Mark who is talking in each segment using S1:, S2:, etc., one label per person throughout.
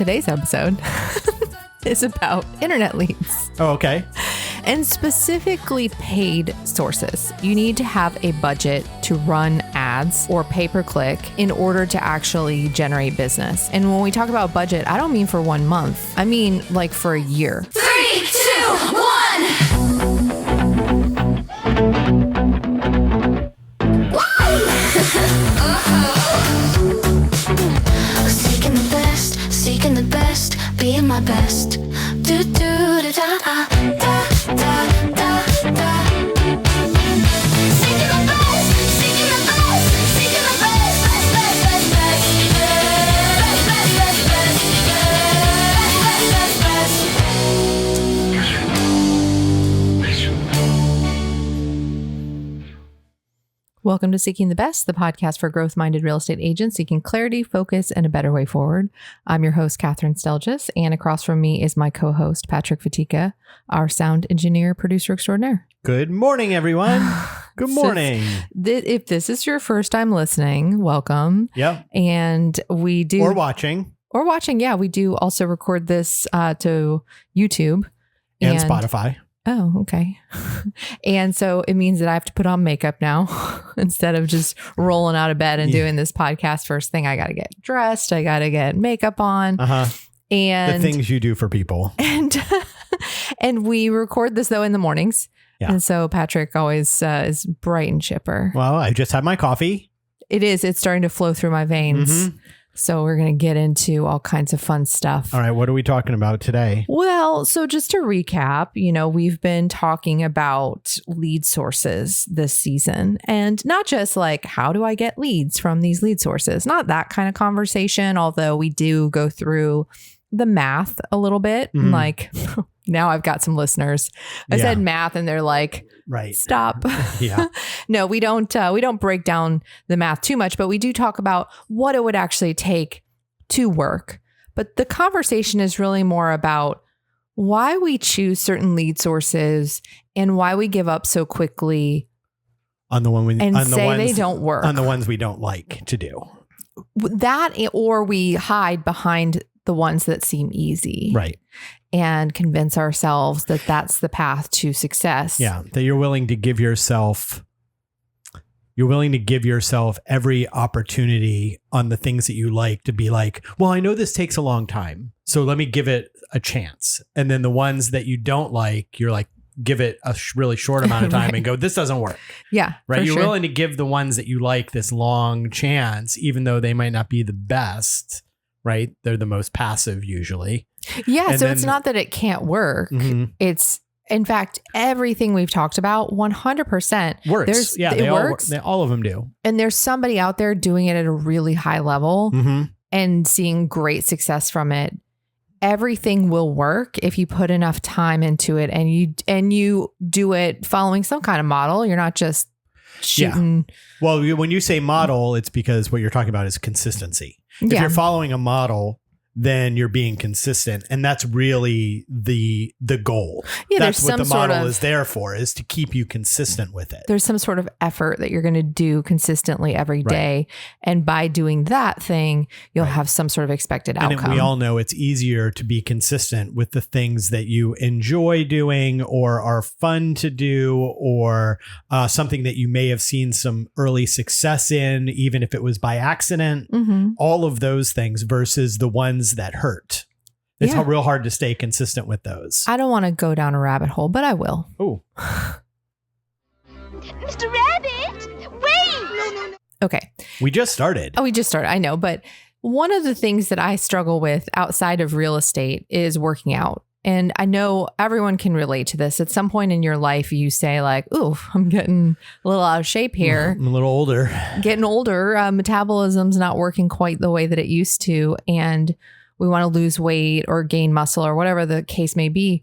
S1: today's episode is about internet leads.
S2: Oh, okay.
S1: And specifically paid sources. You need to have a budget to run ads or pay-per-click in order to actually generate business. And when we talk about budget, I don't mean for 1 month. I mean like for a year.
S3: 3, 2, 1. Seeking the best, being my best. Do do da da da da da da da. Seeking the best, seeking the best, seeking the best, best, best, best, best, best, best, best, best, best.
S1: Welcome to Seeking the Best, the podcast for growth-minded real estate agents seeking clarity, focus, and a better way forward. I'm your host, Kathryn Stelljes, and across from me is my co-host, Patrick Fatica, our sound engineer, producer extraordinaire.
S2: Good morning, everyone. Good morning.
S1: If this is your first time listening, welcome.
S2: Yep.
S1: And we do...
S2: Or watching.
S1: Or watching, yeah. We do also record this to YouTube.
S2: And Spotify.
S1: Oh, okay. And so it means that I have to put on makeup now instead of just rolling out of bed and doing this podcast first thing. I got to get dressed. I got to get makeup on. And
S2: the things you do for people.
S1: And we record this though in the mornings. Yeah. And so Patrick always is bright and chipper.
S2: Well, I just had my coffee.
S1: It is. It's starting to flow through my veins. Mm-hmm. So we're going to get into all kinds of fun stuff.
S2: All right. What are we talking about today?
S1: Well, so just to recap, we've been talking about lead sources this season, and not just like, how do I get leads from these lead sources? Not that kind of conversation, although we do go through the math a little bit. Mm-hmm. Like now I've got some listeners. I said math and they're like,
S2: right.
S1: Stop.
S2: Yeah.
S1: No, we don't break down the math too much, but we do talk about what it would actually take to work. But the conversation is really more about why we choose certain lead sources and why we give up so quickly
S2: on the one we,
S1: and
S2: on the
S1: say
S2: ones,
S1: they don't work.
S2: On the ones we don't like to do.
S1: That, or we hide behind the ones that seem easy.
S2: Right.
S1: And convince ourselves that that's the path to success.
S2: Yeah. That you're willing to give yourself every opportunity on the things that you like to be like, well, I know this takes a long time, so let me give it a chance. And then the ones that you don't like, you're like, give it a really short amount of time right. And go, this doesn't work.
S1: Yeah.
S2: Right. You're willing to give the ones that you like this long chance, even though they might not be the best. Right. They're the most passive usually.
S1: Yeah. And so it's not that it can't work. Mm-hmm. It's, in fact, everything we've talked about 100%
S2: works. It works. All of them do.
S1: And there's somebody out there doing it at a really high level and seeing great success from it. Everything will work if you put enough time into it and you do it following some kind of model. You're not just shooting.
S2: Yeah. Well, when you say model, it's because what you're talking about is consistency. If you're following a model, then you're being consistent. And that's really the goal. Yeah, that's what the model is there for, is to keep you consistent with it.
S1: There's some sort of effort that you're going to do consistently every day. And by doing that thing, you'll have some sort of expected outcome.
S2: And we all know it's easier to be consistent with the things that you enjoy doing or are fun to do, or something that you may have seen some early success in, even if it was by accident. Mm-hmm. All of those things versus the ones that hurt. It's real hard to stay consistent with those.
S1: I don't want to go down a rabbit hole, but I will.
S2: Oh.
S3: Mr. Rabbit, wait! No.
S1: Okay.
S2: We just started.
S1: I know. But one of the things that I struggle with outside of real estate is working out. And I know everyone can relate to this. At some point in your life, you say like, ooh, I'm getting a little out of shape here.
S2: I'm a little older.
S1: Getting older. Metabolism's not working quite the way that it used to. And we want to lose weight or gain muscle or whatever the case may be.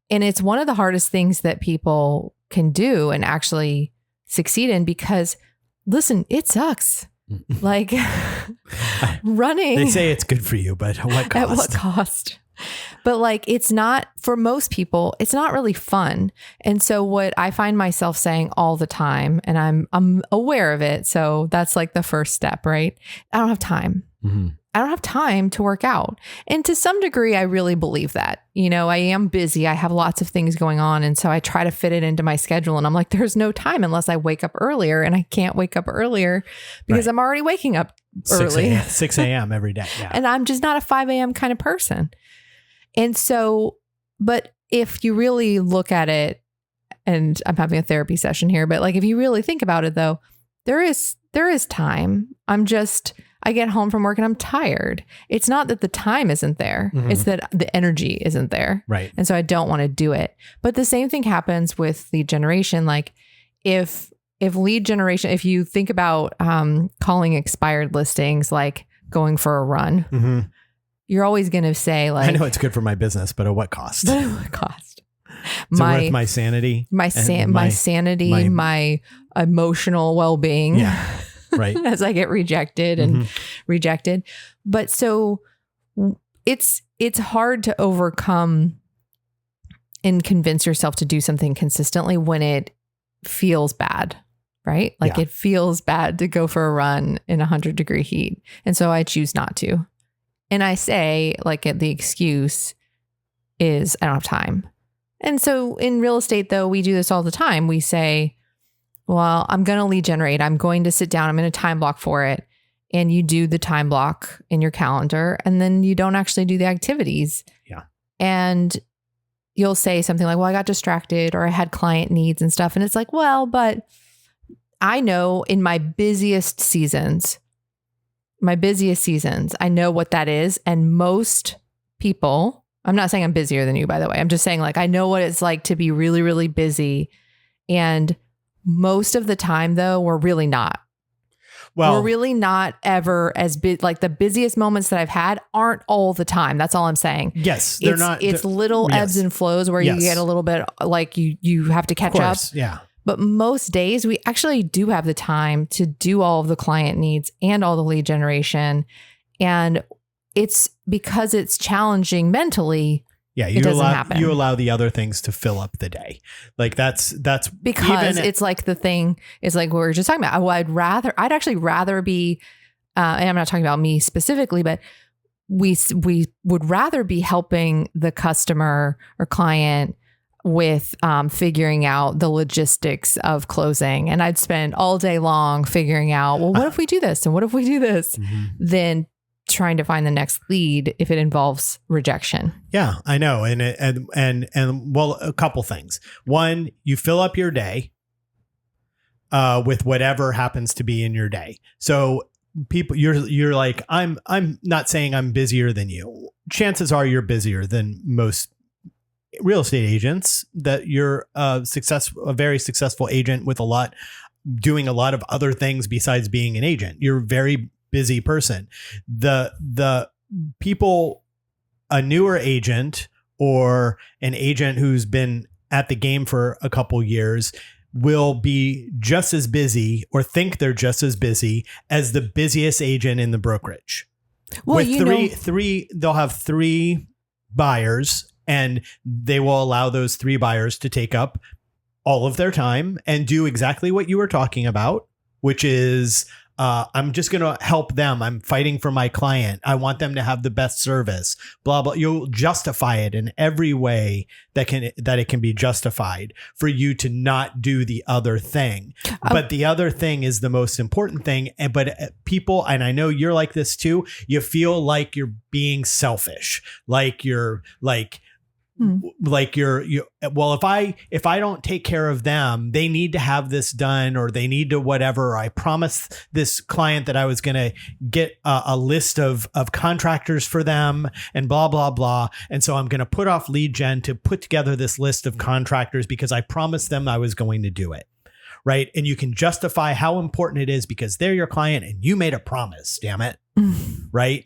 S1: And it's one of the hardest things that people can do and actually succeed in because, listen, it sucks. Like running.
S2: They say it's good for you, but at what cost?
S1: At what cost? But like, it's not, for most people, it's not really fun. And so what I find myself saying all the time, and I'm aware of it. So that's like the first step, right? I don't have time. Mm-hmm. I don't have time to work out. And to some degree, I really believe that. I am busy. I have lots of things going on. And so I try to fit it into my schedule. And I'm like, there's no time unless I wake up earlier. And I can't wake up earlier because I'm already waking up early.
S2: 6 a.m. every day. Yeah.
S1: And I'm just not a 5 a.m. kind of person. And so, but if you really look at it, and I'm having a therapy session here, but like, if you really think about it though, there is time. I get home from work and I'm tired. It's not that the time isn't there. Mm-hmm. It's that the energy isn't there.
S2: Right.
S1: And so I don't want to do it. But the same thing happens with lead generation. Like if lead generation, if you think about calling expired listings, like going for a run, mm-hmm. you're always going to say like,
S2: I know it's good for my business, but at what cost?
S1: But at what cost?
S2: Is it worth my sanity?
S1: My sanity, my emotional well-being.
S2: Yeah. Right.
S1: As I get rejected and rejected. But so it's hard to overcome and convince yourself to do something consistently when it feels bad, right? Like it feels bad to go for a run in 100-degree heat. And so I choose not to. And I say like the excuse is I don't have time. And so in real estate though, we do this all the time. We say, well, I'm going to lead generate. I'm going to sit down. I'm going to time block for it. And you do the time block in your calendar and then you don't actually do the activities.
S2: Yeah.
S1: And you'll say something like, well, I got distracted or I had client needs and stuff. And it's like, well, but I know in my busiest seasons, I know what that is. And most people, I'm not saying I'm busier than you, by the way. I'm just saying like, I know what it's like to be really, really busy. And most of the time, though, we're really not. Well, we're really not ever as big. Like the busiest moments that I've had aren't all the time. That's all I'm saying.
S2: Yes, they're not.
S1: It's little ebbs and flows where you get a little bit like you have to catch up.
S2: Yeah.
S1: But most days we actually do have the time to do all of the client needs and all the lead generation. And it's because it's challenging mentally.
S2: Yeah, you allow the other things to fill up the day. Like that's
S1: because it's like the thing is like what we were just talking about. I'd actually rather be, and I'm not talking about me specifically, but we would rather be helping the customer or client with figuring out the logistics of closing. And I'd spend all day long figuring out, well, what if we do this? And what if we do this? Mm-hmm. Then trying to find the next lead if it involves rejection.
S2: Yeah, I know. And well, a couple things. One, you fill up your day with whatever happens to be in your day. So people, you're like, I'm not saying I'm busier than you. Chances are you're busier than most real estate agents, that you're a very successful agent with doing a lot of other things besides being an agent. You're very busy person. The people, a newer agent or an agent who's been at the game for a couple years will be just as busy or think they're just as busy as the busiest agent in the brokerage. Well, with they'll have 3 buyers and they will allow those 3 buyers to take up all of their time and do exactly what you were talking about, which is I'm just going to help them. I'm fighting for my client. I want them to have the best service, blah, blah. You'll justify it in every way that it can be justified for you to not do the other thing. But the other thing is the most important thing. But people, and I know you're like this too, you feel like you're being selfish, like you're like, well, if I don't take care of them, they need to have this done or they need to whatever. I promised this client that I was going to get a list of contractors for them and blah, blah, blah. And so I'm going to put off lead gen to put together this list of contractors because I promised them I was going to do it. Right. And you can justify how important it is because they're your client and you made a promise, damn it. Right.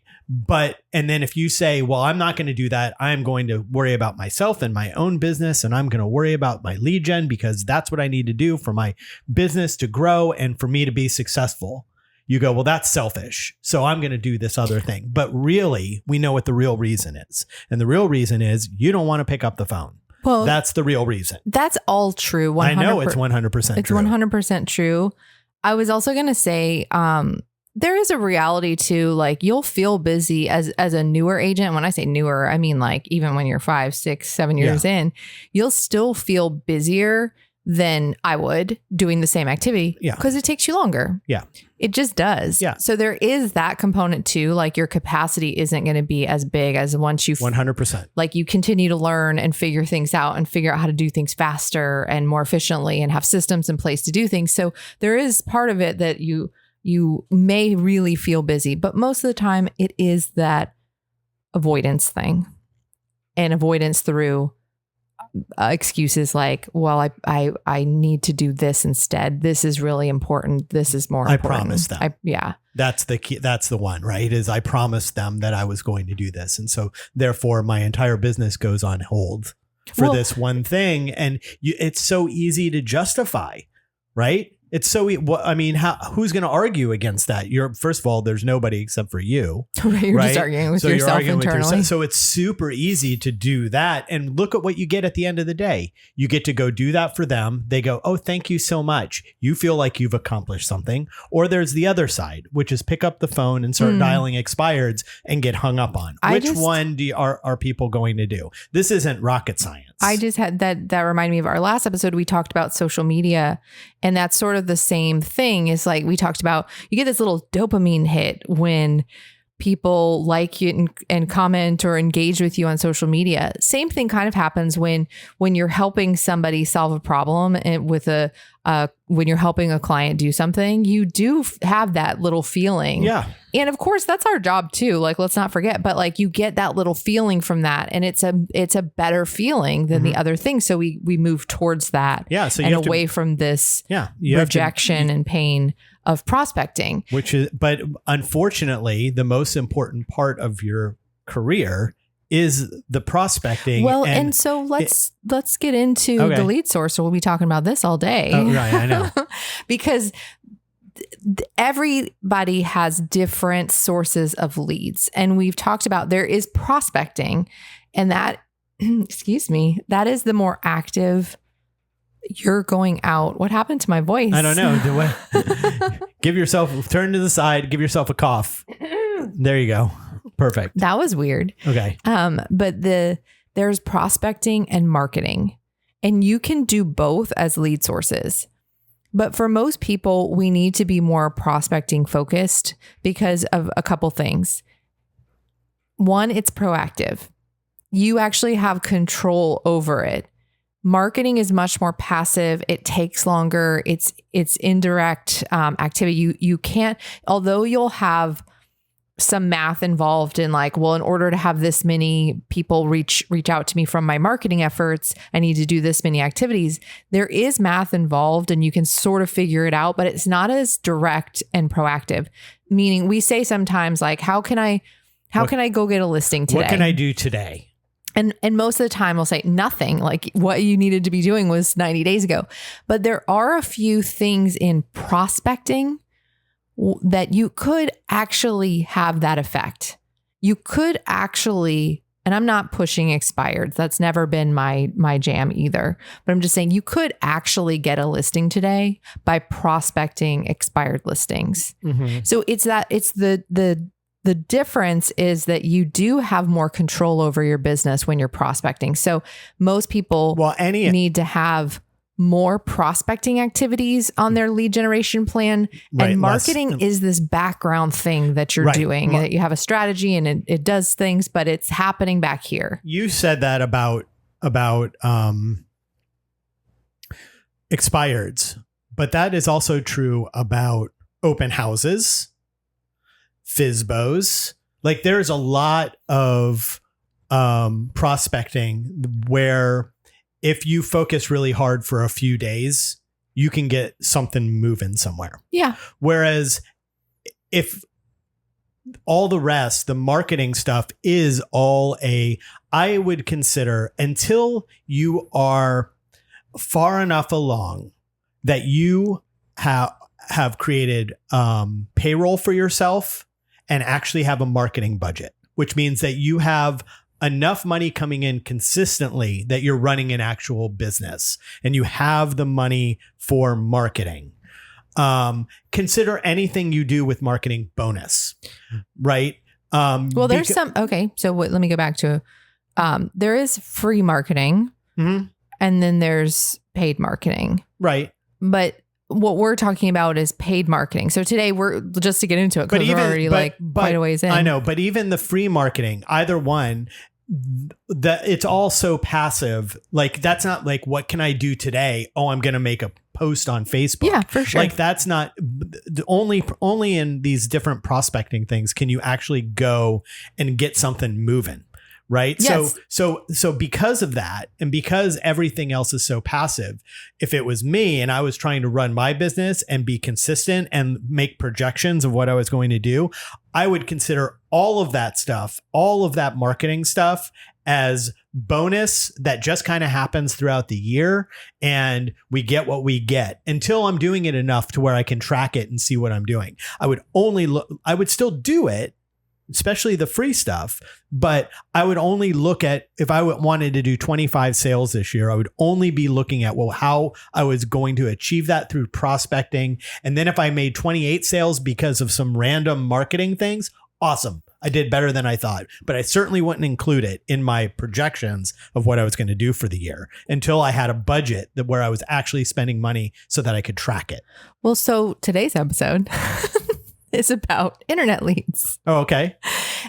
S2: And then if you say, well, I'm not going to do that, I'm going to worry about myself and my own business, and I'm going to worry about my lead gen because that's what I need to do for my business to grow and for me to be successful. You go, well, that's selfish. So I'm going to do this other thing. But really, we know what the real reason is. And the real reason is you don't want to pick up the phone. Well, that's the real reason.
S1: That's all true.
S2: 100%. I know it's 100% true.
S1: It's 100% true. I was also going to say, there is a reality too. Like you'll feel busy as a newer agent. When I say newer, I mean like even when you're 5, 6, 7 years in, you'll still feel busier than I would doing the same activity because it takes you longer.
S2: Yeah.
S1: It just does.
S2: Yeah.
S1: So there is that component too. Like your capacity isn't going to be as big as once you
S2: 100%.
S1: Like you continue to learn and figure things out and figure out how to do things faster and more efficiently and have systems in place to do things. So there is part of it that you may really feel busy, but most of the time it is that avoidance thing, and avoidance through excuses like, well, I need to do this instead. This is really important. This is more important.
S2: I promised them. That's the key. That's the one, right? Is I promised them that I was going to do this. And so therefore my entire business goes on hold for this one thing. And it's so easy to justify, right? It's so, I mean, who's going to argue against that? First of all, there's nobody except for you.
S1: You're just arguing with yourself internally.
S2: So it's super easy to do that. And look at what you get at the end of the day. You get to go do that for them. They go, oh, thank you so much. You feel like you've accomplished something. Or there's the other side, which is pick up the phone and start dialing expireds and get hung up on. Which one are people going to do? This isn't rocket science.
S1: I just had that reminded me of our last episode. We talked about social media, and that's sort of the same thing. Is like we talked about, you get this little dopamine hit when people like you and comment or engage with you on social media. Same thing kind of happens when you're helping somebody solve a problem, and when you're helping a client do something, you do have that little feeling.
S2: Yeah.
S1: And of course that's our job too. Like, let's not forget, but like you get that little feeling from that, and it's a better feeling than the other thing. So we move towards that.
S2: Yeah. So
S1: and away from this rejection and pain of prospecting.
S2: But unfortunately, the most important part of your career is the prospecting.
S1: Well, and so let's get into the lead source, or we'll be talking about this all day.
S2: Oh, right, I know.
S1: Because everybody has different sources of leads. And we've talked about there is prospecting, and that, excuse me, that is the more active. You're going out. What happened to my voice?
S2: I don't know. Turn to the side, give yourself a cough. There you go. Perfect.
S1: That was weird.
S2: Okay.
S1: But there's prospecting and marketing, and you can do both as lead sources. But for most people, we need to be more prospecting focused because of a couple things. One, it's proactive. You actually have control over it. Marketing is much more passive. It takes longer. It's indirect activity. You can't, although you'll have some math involved in like, well, in order to have this many people reach out to me from my marketing efforts, I need to do this many activities. There is math involved, and you can sort of figure it out, but it's not as direct and proactive. Meaning we say sometimes like, how can I go get a listing today?
S2: What can I do today?
S1: And most of the time I'll say nothing, like what you needed to be doing was 90 days ago. But there are a few things in prospecting that you could actually have that effect. You could actually, and I'm not pushing expired. That's never been my jam either. But I'm just saying you could actually get a listing today by prospecting expired listings. Mm-hmm. So it's the difference is that you do have more control over your business when you're prospecting. So most people need to have more prospecting activities on their lead generation plan. Right, and marketing is this background thing that you're doing. That you have a strategy and it does things, but it's happening back here.
S2: You said that about expireds, but that is also true about open houses, FSBOs. Like there's a lot of prospecting where if you focus really hard for a few days, you can get something moving somewhere.
S1: Yeah.
S2: Whereas if all the rest, the marketing stuff is all I would consider, until you are far enough along that you have created payroll for yourself and actually have a marketing budget, which means that you have enough money coming in consistently that you're running an actual business and you have the money for marketing. Consider anything you do with marketing bonus, right?
S1: Well, there's let me go back to, there is free marketing and then there's paid marketing.
S2: Right.
S1: But what we're talking about is paid marketing. So today we're just to get into it because we're already quite a ways in.
S2: I know, but even the free marketing, either one, that it's all so passive. Like that's not like, what can I do today? Oh, I'm going to make a post on Facebook.
S1: Yeah, for sure.
S2: Like that's not only in these different prospecting things can you actually go and get something moving. Right.
S1: Yes.
S2: So because of that, and because everything else is so passive, if it was me and I was trying to run my business and be consistent and make projections of what I was going to do, I would consider all of that stuff, all of that marketing stuff as bonus that just kind of happens throughout the year. And we get what we get until I'm doing it enough to where I can track it and see what I'm doing. I would still do it, especially the free stuff. But I would only look at, if I wanted to do 25 sales this year, I would only be looking at, well, how I was going to achieve that through prospecting. And then if I made 28 sales because of some random marketing things, awesome. I did better than I thought, but I certainly wouldn't include it in my projections of what I was going to do for the year until I had a budget where I was actually spending money so that I could track it.
S1: Well, so today's episode is about internet leads.
S2: Oh, okay.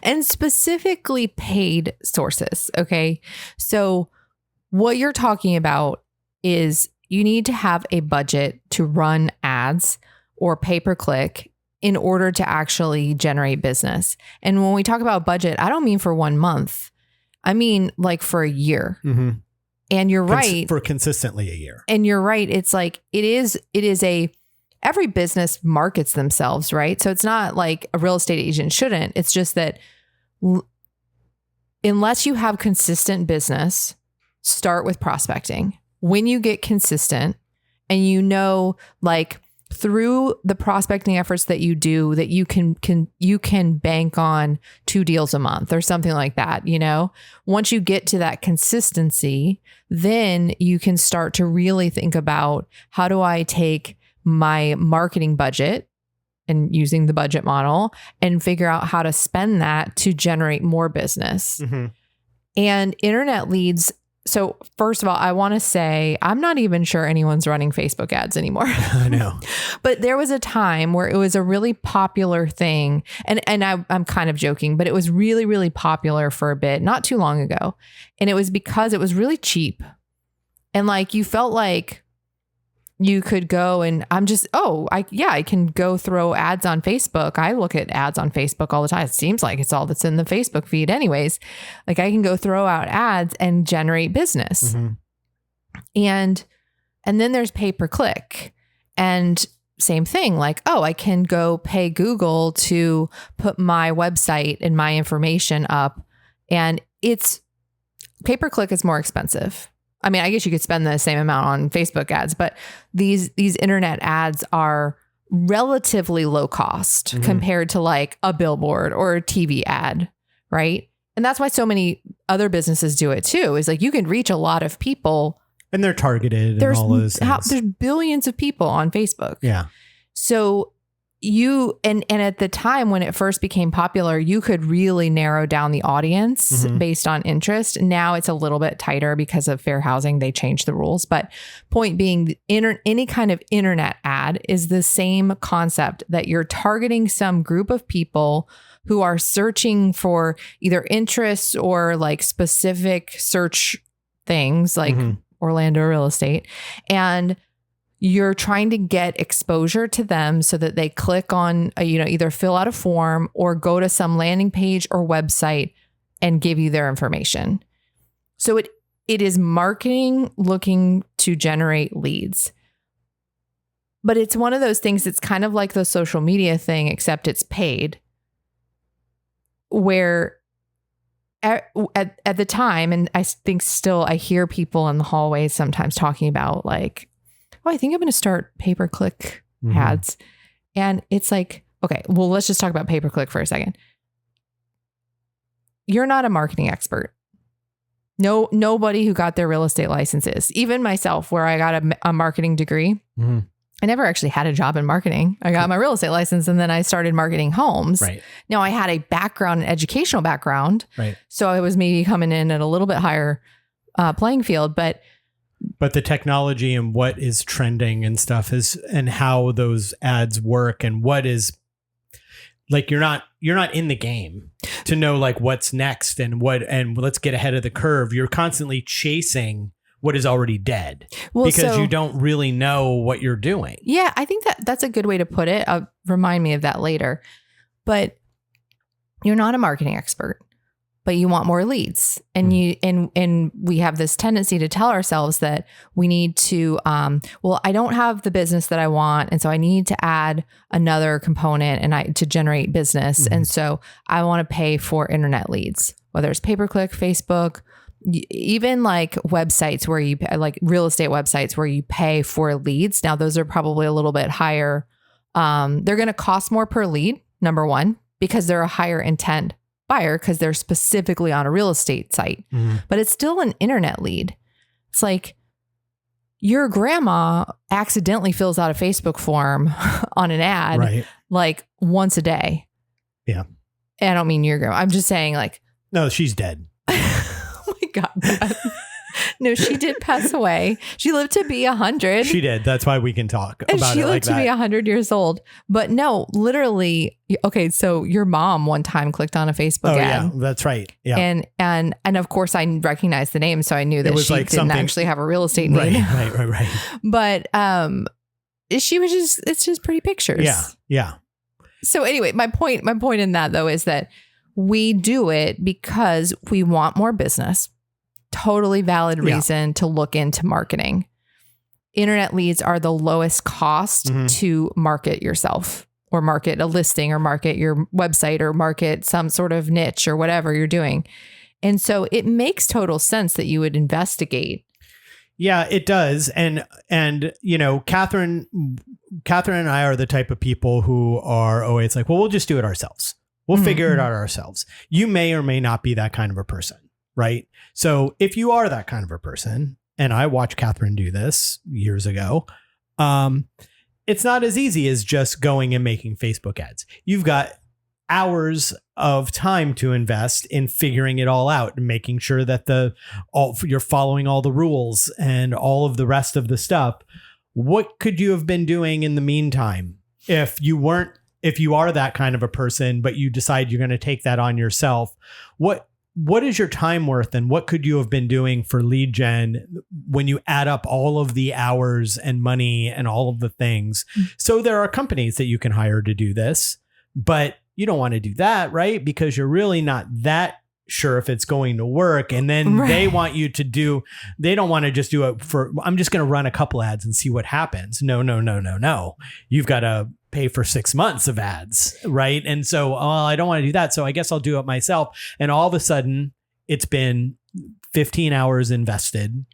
S1: And specifically paid sources. Okay. So what you're talking about is you need to have a budget to run ads or pay-per-click in order to actually generate business. And when we talk about budget, I don't mean for 1 month. I mean like for a year.
S2: Mm-hmm.
S1: And you're right.
S2: For consistently a year.
S1: And you're right. It's like, it is every business markets themselves, right? So it's not like a real estate agent shouldn't. It's just that unless you have consistent business, start with prospecting. When you get consistent and you know, like through the prospecting efforts that you do, that you can bank on 2 deals a month or something like that. You know, once you get to that consistency, then you can start to really think about, how do I take my marketing budget and using the budget model and figure out how to spend that to generate more business. Mm-hmm. And internet leads. So first of all, I want to say, I'm not even sure anyone's running Facebook ads anymore.
S2: I know.
S1: But there was a time where it was a really popular thing. And I'm kind of joking, but it was really, really popular for a bit, not too long ago. And it was because it was really cheap. And like, you felt like you could go and I can go throw ads on Facebook. I look at ads on Facebook all the time. It seems like it's all that's in the Facebook feed anyways. Like I can go throw out ads and generate business. Mm-hmm. And then there's pay-per-click and same thing. Like, I can go pay Google to put my website and my information up, and it's pay-per-click is more expensive. I mean, I guess you could spend the same amount on Facebook ads, but these internet ads are relatively low cost compared to like a billboard or a TV ad, right? And that's why so many other businesses do it too, is like you can reach a lot of people.
S2: And they're targeted and all those things.
S1: There's billions of people on Facebook.
S2: Yeah.
S1: So you, and at the time when it first became popular, you could really narrow down the audience based on interest. Now it's a little bit tighter because of fair housing. They changed the rules. But point being, any kind of internet ad is the same concept, that you're targeting some group of people who are searching for either interests or like specific search things like Orlando real estate. And you're trying to get exposure to them so that they click on, either fill out a form or go to some landing page or website and give you their information. So it is marketing looking to generate leads. But it's one of those things that's kind of like the social media thing, except it's paid, where at the time, and I think still I hear people in the hallways sometimes talking about like, I think I'm going to start pay-per-click ads. And it's like, okay, well, let's just talk about pay-per-click for a second. You're not a marketing expert. Nobody who got their real estate license is. Even myself, where I got a marketing degree, I never actually had a job in marketing. I got my real estate license and then I started marketing homes.
S2: Right.
S1: Now I had a background, an educational background.
S2: Right.
S1: So I was maybe coming in at a little bit higher playing field, but
S2: the technology and what is trending and stuff is, and how those ads work and what is like, you're not in the game to know like what's next and let's get ahead of the curve. You're constantly chasing what is already dead because you don't really know what you're doing.
S1: Yeah, I think that's a good way to put it. Remind me of that later. But you're not a marketing expert, but you want more leads. And and we have this tendency to tell ourselves that we need to, well, I don't have the business that I want. And so I need to add another component to generate business. And so I want to pay for internet leads, whether it's pay-per-click, Facebook, even like websites where you like real estate websites where you pay for leads. Now those are probably a little bit higher. They're going to cost more per lead, number one, because they're a higher intent buyer because they're specifically on a real estate site, but it's still an internet lead. It's like your grandma accidentally fills out a Facebook form on an ad like once a day.
S2: Yeah.
S1: And I don't mean your grandma. I'm just saying like,
S2: no, she's dead.
S1: Oh my God. No, she did pass away. She lived to be 100.
S2: She did. That's why we can talk about it like that.
S1: She lived to be 100 years old. But no, okay, so your mom one time clicked on a Facebook ad.
S2: Yeah, that's right. Yeah.
S1: And of course I recognized the name, so I knew that she like didn't actually have a real estate name.
S2: Right.
S1: But it's just pretty pictures.
S2: Yeah.
S1: So anyway, my point in that though is that we do it because we want more business. Totally valid reason to look into marketing. Internet leads are the lowest cost to market yourself or market a listing or market your website or market some sort of niche or whatever you're doing. And so it makes total sense that you would investigate.
S2: Yeah, it does. And you know, Kathryn and I are the type of people who are always like, well, we'll just do it ourselves. We'll figure it out ourselves. You may or may not be that kind of a person. Right. So if you are that kind of a person, and I watched Kathryn do this years ago, it's not as easy as just going and making Facebook ads. You've got hours of time to invest in figuring it all out and making sure that you're following all the rules and all of the rest of the stuff. What could you have been doing in the meantime if you are that kind of a person, but you decide you're going to take that on yourself? What is your time worth, and what could you have been doing for lead gen when you add up all of the hours and money and all of the things? So there are companies that you can hire to do this, but you don't want to do that, right? Because you're really not that sure if it's going to work. And then they want you to they don't want to just do it I'm just going to run a couple ads and see what happens. No. You've got to pay for 6 months of ads, right? And so, I don't want to do that. So I guess I'll do it myself. And all of a sudden it's been 15 hours invested.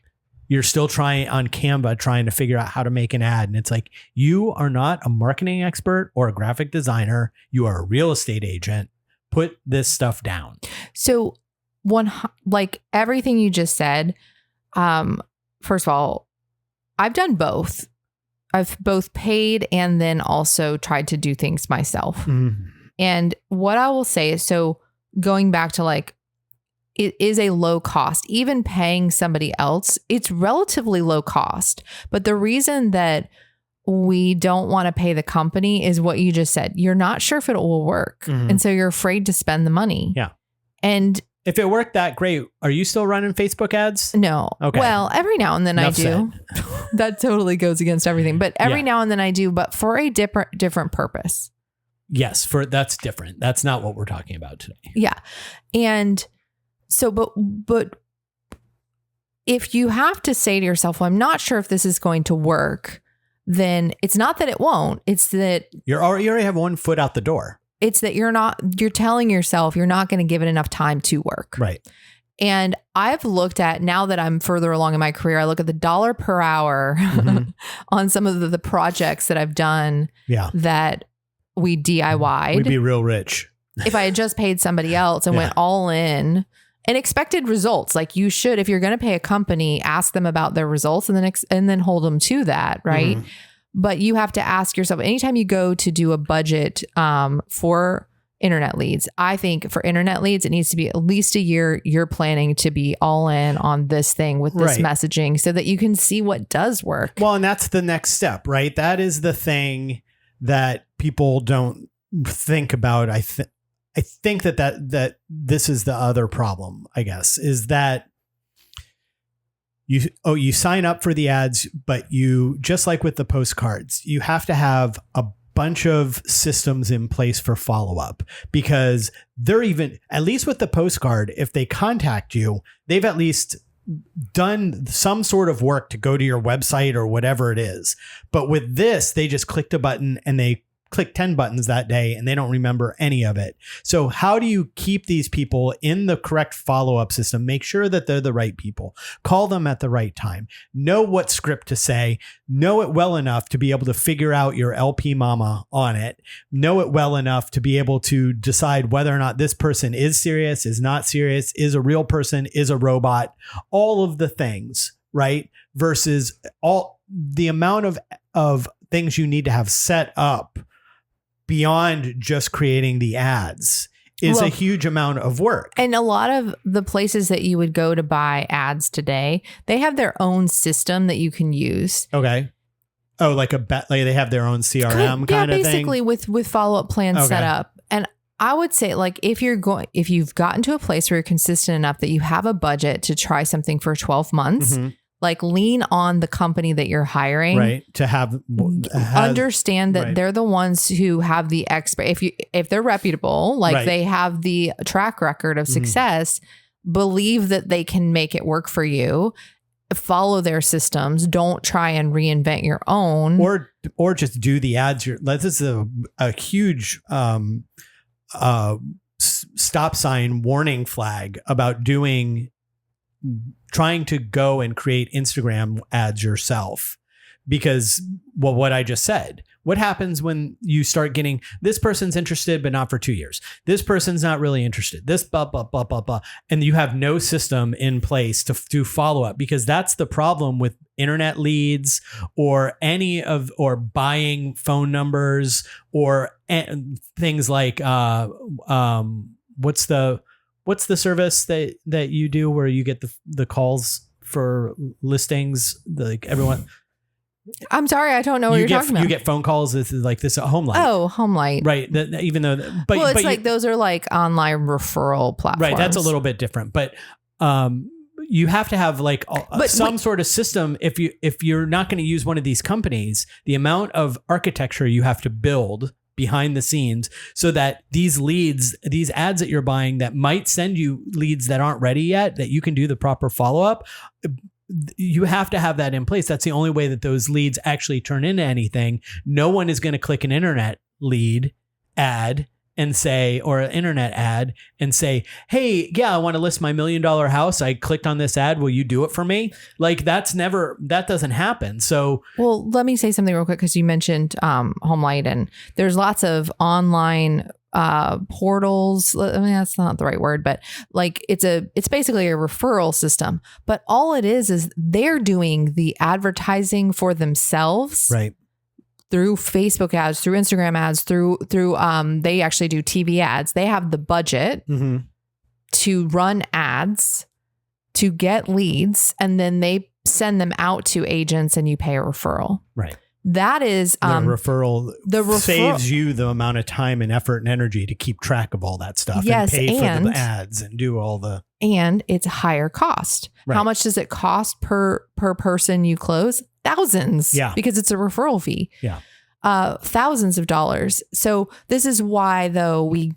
S2: You're still trying on Canva, trying to figure out how to make an ad. And it's like, you are not a marketing expert or a graphic designer. You are a real estate agent. Put this stuff down. So
S1: like everything you just said, first of all, I've done both. I've both paid and then also tried to do things myself. And what I will say is, so going back to like, it is a low cost, even paying somebody else, it's relatively low cost. But the reason that we don't want to pay the company is what you just said. You're not sure if it will work. And so you're afraid to spend the money.
S2: Yeah.
S1: And
S2: if it worked that great, are you still running Facebook ads?
S1: No. Okay. Well, every now and then I do. That totally goes against everything. But every now and then I do, but for a different purpose.
S2: Yes, that's different. That's not what we're talking about today.
S1: Yeah. And so, but if you have to say to yourself, well, I'm not sure if this is going to work, then it's not that it won't. It's that
S2: you already have one foot out the door.
S1: It's that you're telling yourself you're not going to give it enough time to work.
S2: Right.
S1: And I've looked at, now that I'm further along in my career, I look at the dollar per hour on some of the projects that I've done that we DIY'd.
S2: We'd be real rich.
S1: If I had just paid somebody else and went all in and expected results, like you should, if you're going to pay a company, ask them about their results and then hold them to that. Right. But you have to ask yourself, anytime you go to do a budget for internet leads, I think for internet leads, it needs to be at least a year you're planning to be all in on this thing with this messaging so that you can see what does work.
S2: Well, and that's the next step, right? That is the thing that people don't think about. I think that this is the other problem, I guess, is that you sign up for the ads, but you, just like with the postcards, you have to have a bunch of systems in place for follow-up, because they're even, at least with the postcard, if they contact you, they've at least done some sort of work to go to your website or whatever it is. But with this, they just clicked a button and they click 10 buttons that day and they don't remember any of it. So how do you keep these people in the correct follow-up system? Make sure that they're the right people. Call them at the right time. Know what script to say. Know it well enough to be able to figure out your LP mama on it. Know it well enough to be able to decide whether or not this person is serious, is not serious, is a real person, is a robot, all of the things, right? Versus all the amount of things you need to have set up beyond just creating the ads is a huge amount of work.
S1: And a lot of the places that you would go to buy ads today, they have their own system that you can use.
S2: Okay. Oh, like they have their own CRM kind of thing.
S1: Basically with follow-up plans set up. And I would say, like, if you've gotten to a place where you're consistent enough that you have a budget to try something for 12 months, like, lean on the company that you're hiring,
S2: right? To
S1: understand that they're the ones who have the expert. If they're reputable, like they have the track record of success, believe that they can make it work for you. Follow their systems. Don't try and reinvent your own,
S2: or just do the ads. This is a huge stop sign warning flag about trying to go and create Instagram ads yourself, because what I just said, what happens when you start getting, this person's interested, but not for 2 years. This person's not really interested. This blah, blah, blah, blah, blah. And you have no system in place to do follow up, because that's the problem with internet leads or buying phone numbers or things like, what's the service that you do where you get the calls for listings? Like everyone.
S1: I'm sorry, I don't know what you're talking about.
S2: You get phone calls. This is like this HomeLight.
S1: Oh, HomeLight.
S2: Right. Even though, it's
S1: like those are like online referral platforms.
S2: Right. That's a little bit different, but you have to have like some sort of system. If you're not going to use one of these companies, the amount of architecture you have to build behind the scenes so that these ads that you're buying that might send you leads that aren't ready yet, that you can do the proper follow-up, you have to have that in place. That's the only way that those leads actually turn into anything. No one is going to click an internet lead ad and say, or an internet ad and say, hey, yeah, I want to list my $1 million house. I clicked on this ad. Will you do it for me? Like that doesn't happen. So,
S1: well, let me say something real quick, because you mentioned HomeLight, and there's lots of online portals. I mean, that's not the right word, but like it's basically a referral system, but all it is they're doing the advertising for themselves.
S2: Right.
S1: Through Facebook ads, through Instagram ads, through they actually do TV ads. They have the budget to run ads to get leads, and then they send them out to agents and you pay a referral.
S2: Right.
S1: That is
S2: the referral saves you the amount of time and effort and energy to keep track of all that stuff and pay for the ads and do all the,
S1: and it's higher cost. Right. How much does it cost per person you close? Thousands.
S2: Yeah.
S1: Because it's a referral fee.
S2: Yeah.
S1: Thousands of dollars. So this is why, though, we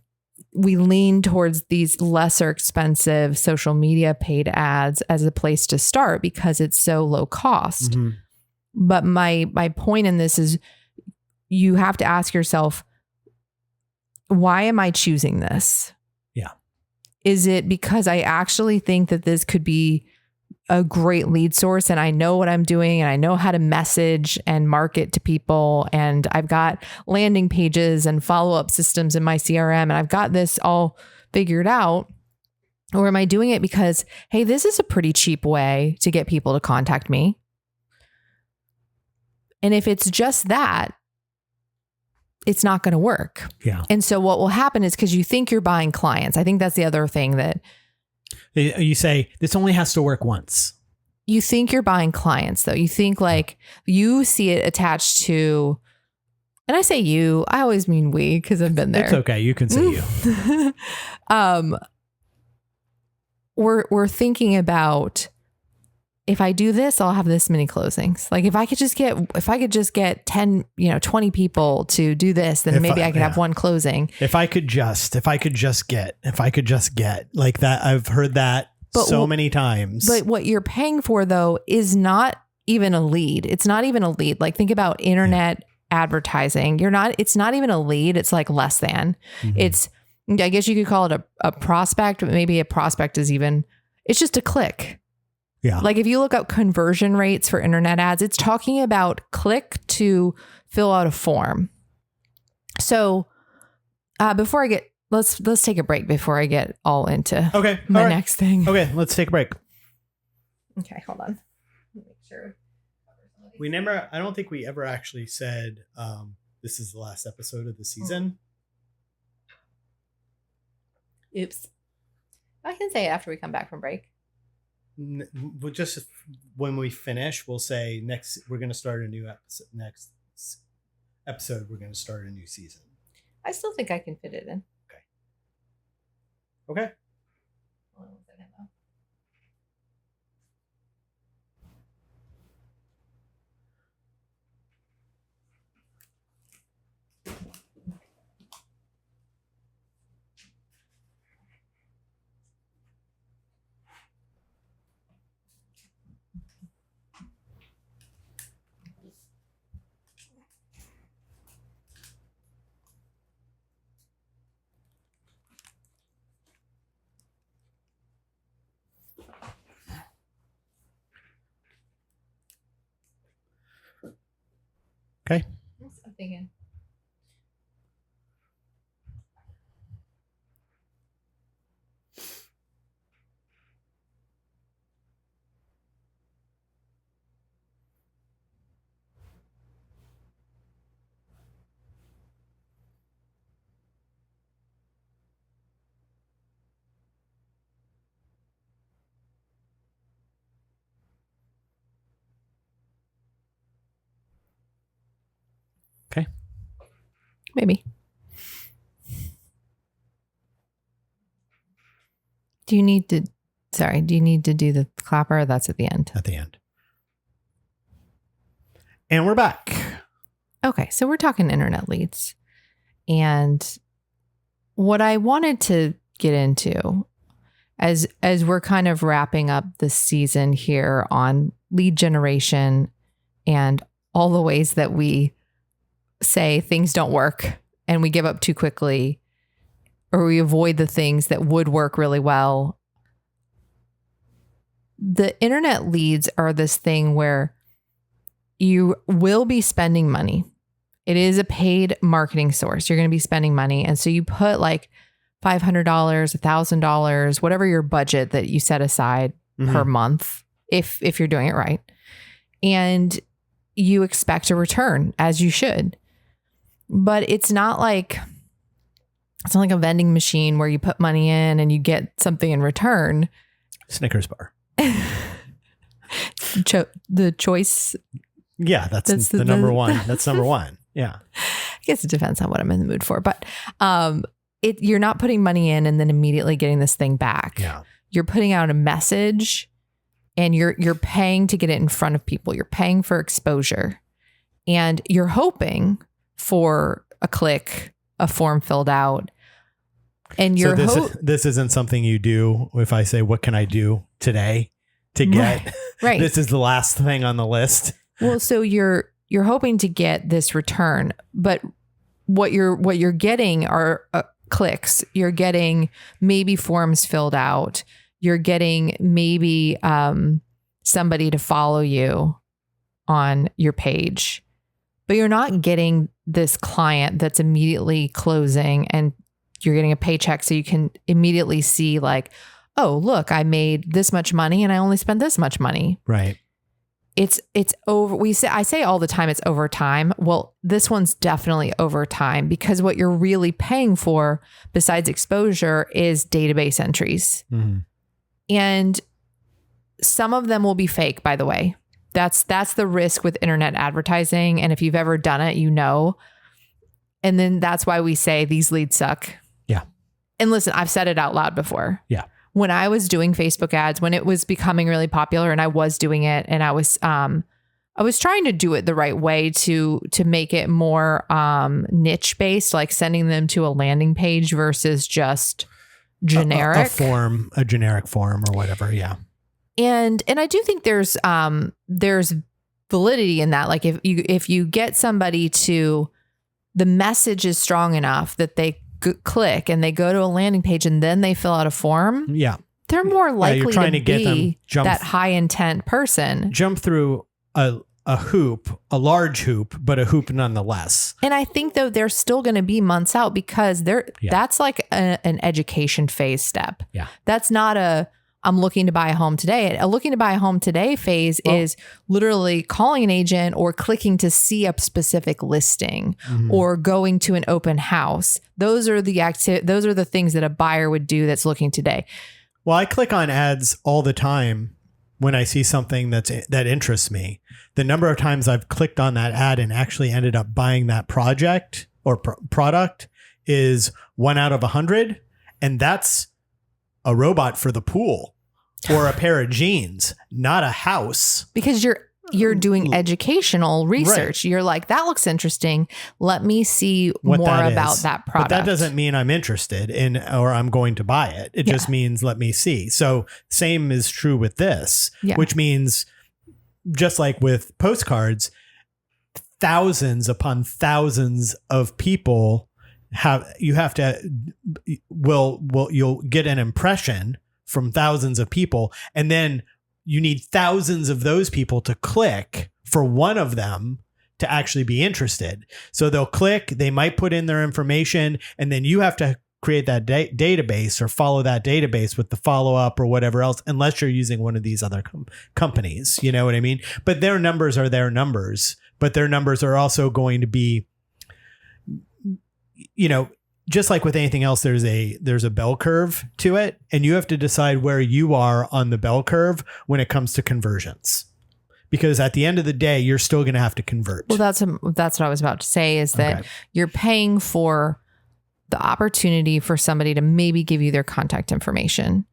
S1: lean towards these lesser expensive social media paid ads as a place to start, because it's so low cost. Mm-hmm. But my point in this is you have to ask yourself, why am I choosing this?
S2: Yeah.
S1: Is it because I actually think that this could be a great lead source and I know what I'm doing and I know how to message and market to people, and I've got landing pages and follow-up systems in my CRM and I've got this all figured out? Or am I doing it because, hey, this is a pretty cheap way to get people to contact me? And if it's just that, it's not going to work.
S2: Yeah.
S1: And so what will happen is because you think you're buying clients. I think that's the other thing that
S2: you say this only has to work once.
S1: You think you're buying clients though. You think like you see it attached to, and I say you, I always mean we because I've been there.
S2: It's okay. You can say you.
S1: We're thinking about, if I do this, I'll have this many closings. Like if I could just get 10, 20 people to do this, then maybe I could have one closing.
S2: If I could just get like that. I've heard that so many times.
S1: But what you're paying for though is not even a lead. It's not even a lead. Like think about internet advertising. It's not even a lead. It's like less than. It's, I guess you could call it a prospect, but maybe a prospect is it's just a click.
S2: Yeah.
S1: Like if you look up conversion rates for internet ads, it's talking about click to fill out a form. So before I get, let's take a break before I get all into my next thing.
S2: Okay, let's take a break.
S1: Okay, hold on. Make sure.
S2: I don't think we ever actually said this is the last episode of the season.
S1: Oops. I can say it after we come back from break.
S2: We'll just, when we finish, we'll say we're going to start a new episode. Next episode, we're going to start a new season.
S1: I still think I can fit it in.
S2: Okay.
S1: Hold on 1 second though.
S2: Okay.
S1: I'm thinking.
S2: Okay.
S1: Maybe. Do you need to do the clapper? Or that's at the end.
S2: At the end. And we're back.
S1: Okay. So we're talking internet leads. And what I wanted to get into as we're kind of wrapping up the season here on lead generation and all the ways that we say things don't work and we give up too quickly, or we avoid the things that would work really well. The internet leads are this thing where you will be spending money. It is a paid marketing source. You're going to be spending money. And so you put like $500, $1,000, whatever your budget that you set aside per month, if you're doing it right. And you expect a return, as you should. But it's not like a vending machine where you put money in and you get something in return.
S2: Snickers bar.
S1: The choice.
S2: Yeah, that's the number one. That's number one. Yeah.
S1: I guess it depends on what I'm in the mood for. But you're not putting money in and then immediately getting this thing back.
S2: Yeah.
S1: You're putting out a message and you're paying to get it in front of people. You're paying for exposure. And you're hoping for a click, a form filled out. And
S2: this isn't something you do if I say, what can I do today to get?
S1: Right.
S2: This is the last thing on the list.
S1: Well, so you're hoping to get this return, but what you're getting are clicks. You're getting maybe forms filled out. You're getting maybe somebody to follow you on your page, but you're not getting this client that's immediately closing and you're getting a paycheck so you can immediately see like, oh, look, I made this much money and I only spent this much money.
S2: Right.
S1: it's over. I say all the time it's over time. Well, this one's definitely over time because what you're really paying for besides exposure is database entries. Mm-hmm. And some of them will be fake, by the way. That's the risk with internet advertising. And if you've ever done it, you know. And then that's why we say these leads suck.
S2: Yeah.
S1: And listen, I've said it out loud before.
S2: Yeah.
S1: When I was doing Facebook ads, when it was becoming really popular and I was doing it and I was trying to do it the right way to make it more niche based, like sending them to a landing page versus just generic
S2: a generic form or whatever. Yeah.
S1: And I do think there's validity in that. Like if you get somebody to, the message is strong enough that they click and they go to a landing page and then they fill out a form.
S2: Yeah.
S1: They're more likely to
S2: get
S1: be that high intent person.
S2: Jump through a hoop, a large hoop, but a hoop nonetheless.
S1: And I think though they're still going to be months out because that's like an education phase step.
S2: Yeah.
S1: That's not I'm looking to buy a home today. A looking to buy a home today phase is literally calling an agent or clicking to see a specific listing or going to an open house. Those are the things that a buyer would do that's looking today.
S2: Well, I click on ads all the time when I see something that interests me. The number of times I've clicked on that ad and actually ended up buying that project or product is 1 out of 100. And that's a robot for the pool or a pair of jeans, not a house.
S1: Because you're doing educational research. Right. You're like, that looks interesting. Let me see more about that product.
S2: But that doesn't mean I'm interested in or I'm going to buy it. It just means let me see. So same is true with this, which means just like with postcards, thousands upon thousands of people you'll get an impression from thousands of people. And then you need thousands of those people to click for one of them to actually be interested. So they'll click, they might put in their information, and then you have to create that database or follow that database with the follow-up or whatever else, unless you're using one of these other companies. You know what I mean? But their numbers are their numbers, but their numbers are also going to be, just like with anything else, there's a bell curve to it, and you have to decide where you are on the bell curve when it comes to conversions. Because at the end of the day, you're still going to have to convert.
S1: Well, that's what I was about to say is that you're paying for the opportunity for somebody to maybe give you their contact information.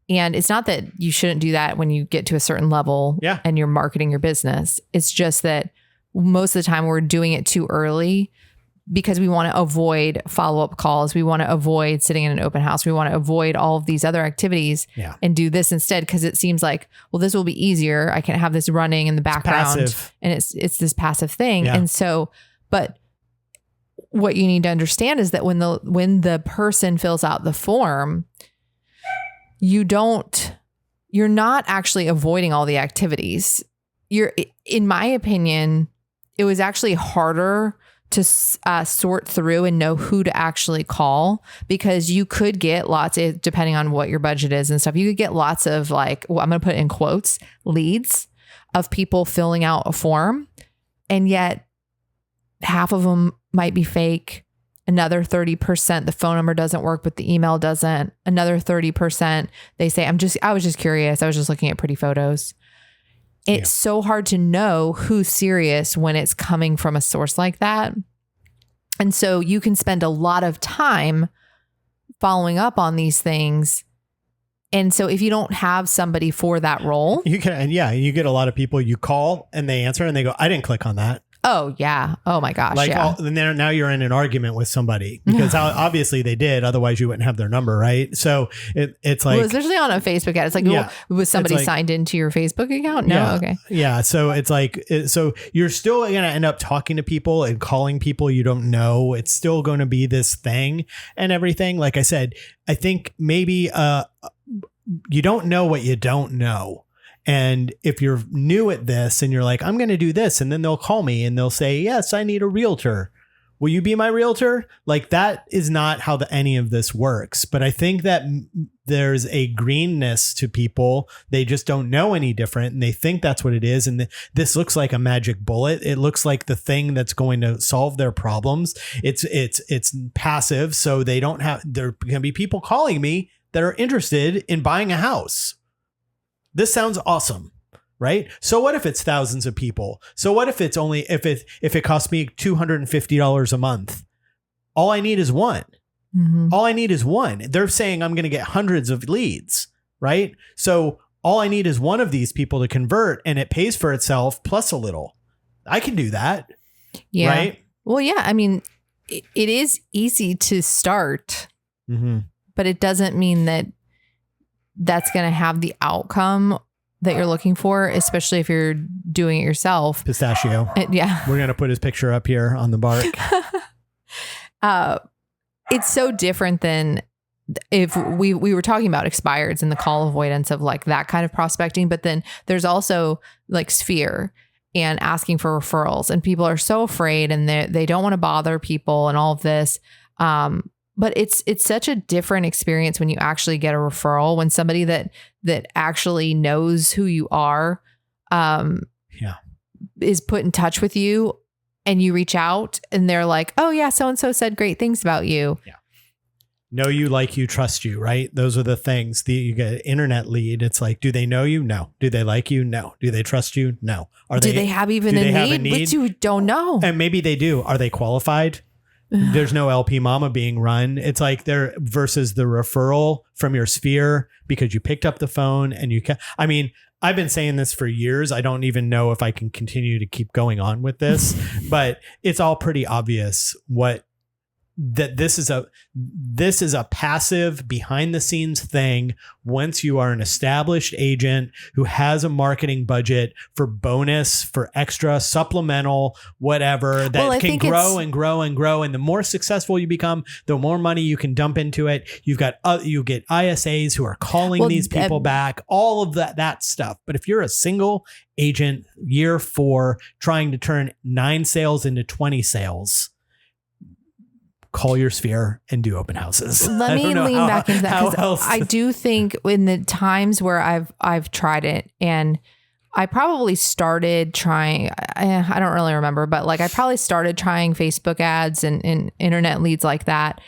S1: And it's not that you shouldn't do that when you get to a certain level and you're marketing your business. It's just that most of the time we're doing it too early because we want to avoid follow-up calls. We want to avoid sitting in an open house. We want to avoid all of these other activities and do this instead because it seems like, well, this will be easier. I can have this running in the background and it's this passive thing. Yeah. And so, but what you need to understand is that when the person fills out the form, you're not actually avoiding all the activities. In my opinion, it was actually harder to sort through and know who to actually call because you could get lots of, depending on what your budget is and stuff, you could get lots of I'm going to put in quotes, leads of people filling out a form. And yet half of them might be fake. Another 30%, the phone number doesn't work, but the email doesn't. Another 30%, they say, I was just curious. I was just looking at pretty photos. It's so hard to know who's serious when it's coming from a source like that. And so you can spend a lot of time following up on these things. And so if you don't have somebody for that role,
S2: you get a lot of people you call and they answer and they go, I didn't click on that.
S1: Oh, yeah. Oh, my gosh.
S2: And then now you're in an argument with somebody because obviously they did. Otherwise, you wouldn't have their number. Right. So it's like.
S1: Well, especially on a Facebook ad. It's like, was somebody signed into your Facebook account? No.
S2: Yeah,
S1: okay.
S2: Yeah. So it's like, so you're still going to end up talking to people and calling people you don't know. It's still going to be this thing and everything. Like I said, I think maybe you don't know what you don't know. And if you're new at this and you're like, I'm going to do this, and then they'll call me and they'll say, yes, I need a realtor. will you be my realtor? Like, that is not how any of this works. But I think that there's a greenness to people. They just don't know any different, and they think that's what it is. And this looks like a magic bullet. It looks like the thing that's going to solve their problems. It's passive. So there are going to be people calling me that are interested in buying a house. This sounds awesome. Right. So what if it's thousands of people? So what if it's only if it costs me $250 a month? All I need is one. Mm-hmm. All I need is one. They're saying I'm going to get hundreds of leads. Right. So all I need is one of these people to convert, and it pays for itself plus a little. I can do that.
S1: Yeah.
S2: Right.
S1: Well, yeah. I mean, it is easy to start, but it doesn't mean that that's going to have the outcome that you're looking for, especially if you're doing it yourself.
S2: Pistachio.
S1: Yeah.
S2: We're going to put his picture up here on the bark.
S1: It's so different than if we were talking about expireds and the call avoidance of like that kind of prospecting. But then there's also like Sphere and asking for referrals, and people are so afraid and they don't want to bother people and all of this. But it's such a different experience when you actually get a referral, when somebody that actually knows who you are, is put in touch with you, and you reach out and they're like, oh yeah, so-and-so said great things about you.
S2: Yeah. Know you, like you, trust you, right? Those are the things. You get an internet lead. It's like, do they know you? No. Do they like you? No. Do they trust you? No.
S1: Do they have a need? But you don't know.
S2: And maybe they do. Are they qualified? There's no LP Mama being run. It's like there versus the referral from your Sphere because you picked up the phone and you can. I mean, I've been saying this for years. I don't even know if I can continue to keep going on with this, but it's all pretty obvious that this is a passive behind the scenes thing. Once you are an established agent who has a marketing budget for bonus, for extra supplemental, whatever that can grow and grow and grow. And the more successful you become, the more money you can dump into it. You get ISAs who are calling these people back, all of that stuff. But if you're a single agent, year 4, trying to turn 9 sales into 20 sales, call your Sphere and do open houses.
S1: Let me lean back into that, because I do think in the times where I've tried it, and I probably started trying, I don't really remember, but like I probably started trying Facebook ads and internet leads like that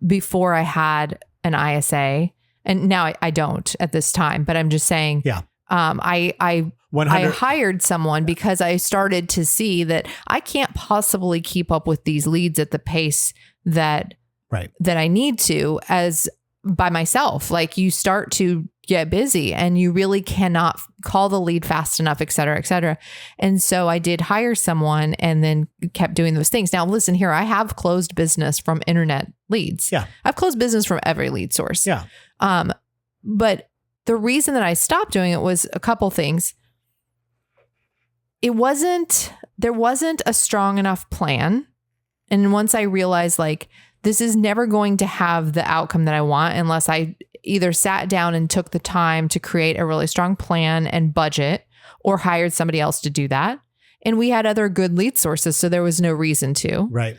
S1: before I had an ISA. And now I don't at this time, but I'm just saying, I hired someone because I started to see that I can't possibly keep up with these leads at the pace that I need to as by myself. Like, you start to get busy and you really cannot call the lead fast enough, et cetera, et cetera. And so I did hire someone and then kept doing those things. Now, listen here, I have closed business from internet leads. Yeah. I've closed business from every lead source. Yeah. But the reason that I stopped doing it was a couple things. There wasn't a strong enough plan. And once I realized like, this is never going to have the outcome that I want unless I either sat down and took the time to create a really strong plan and budget, or hired somebody else to do that. And we had other good lead sources, so there was no reason to. Right.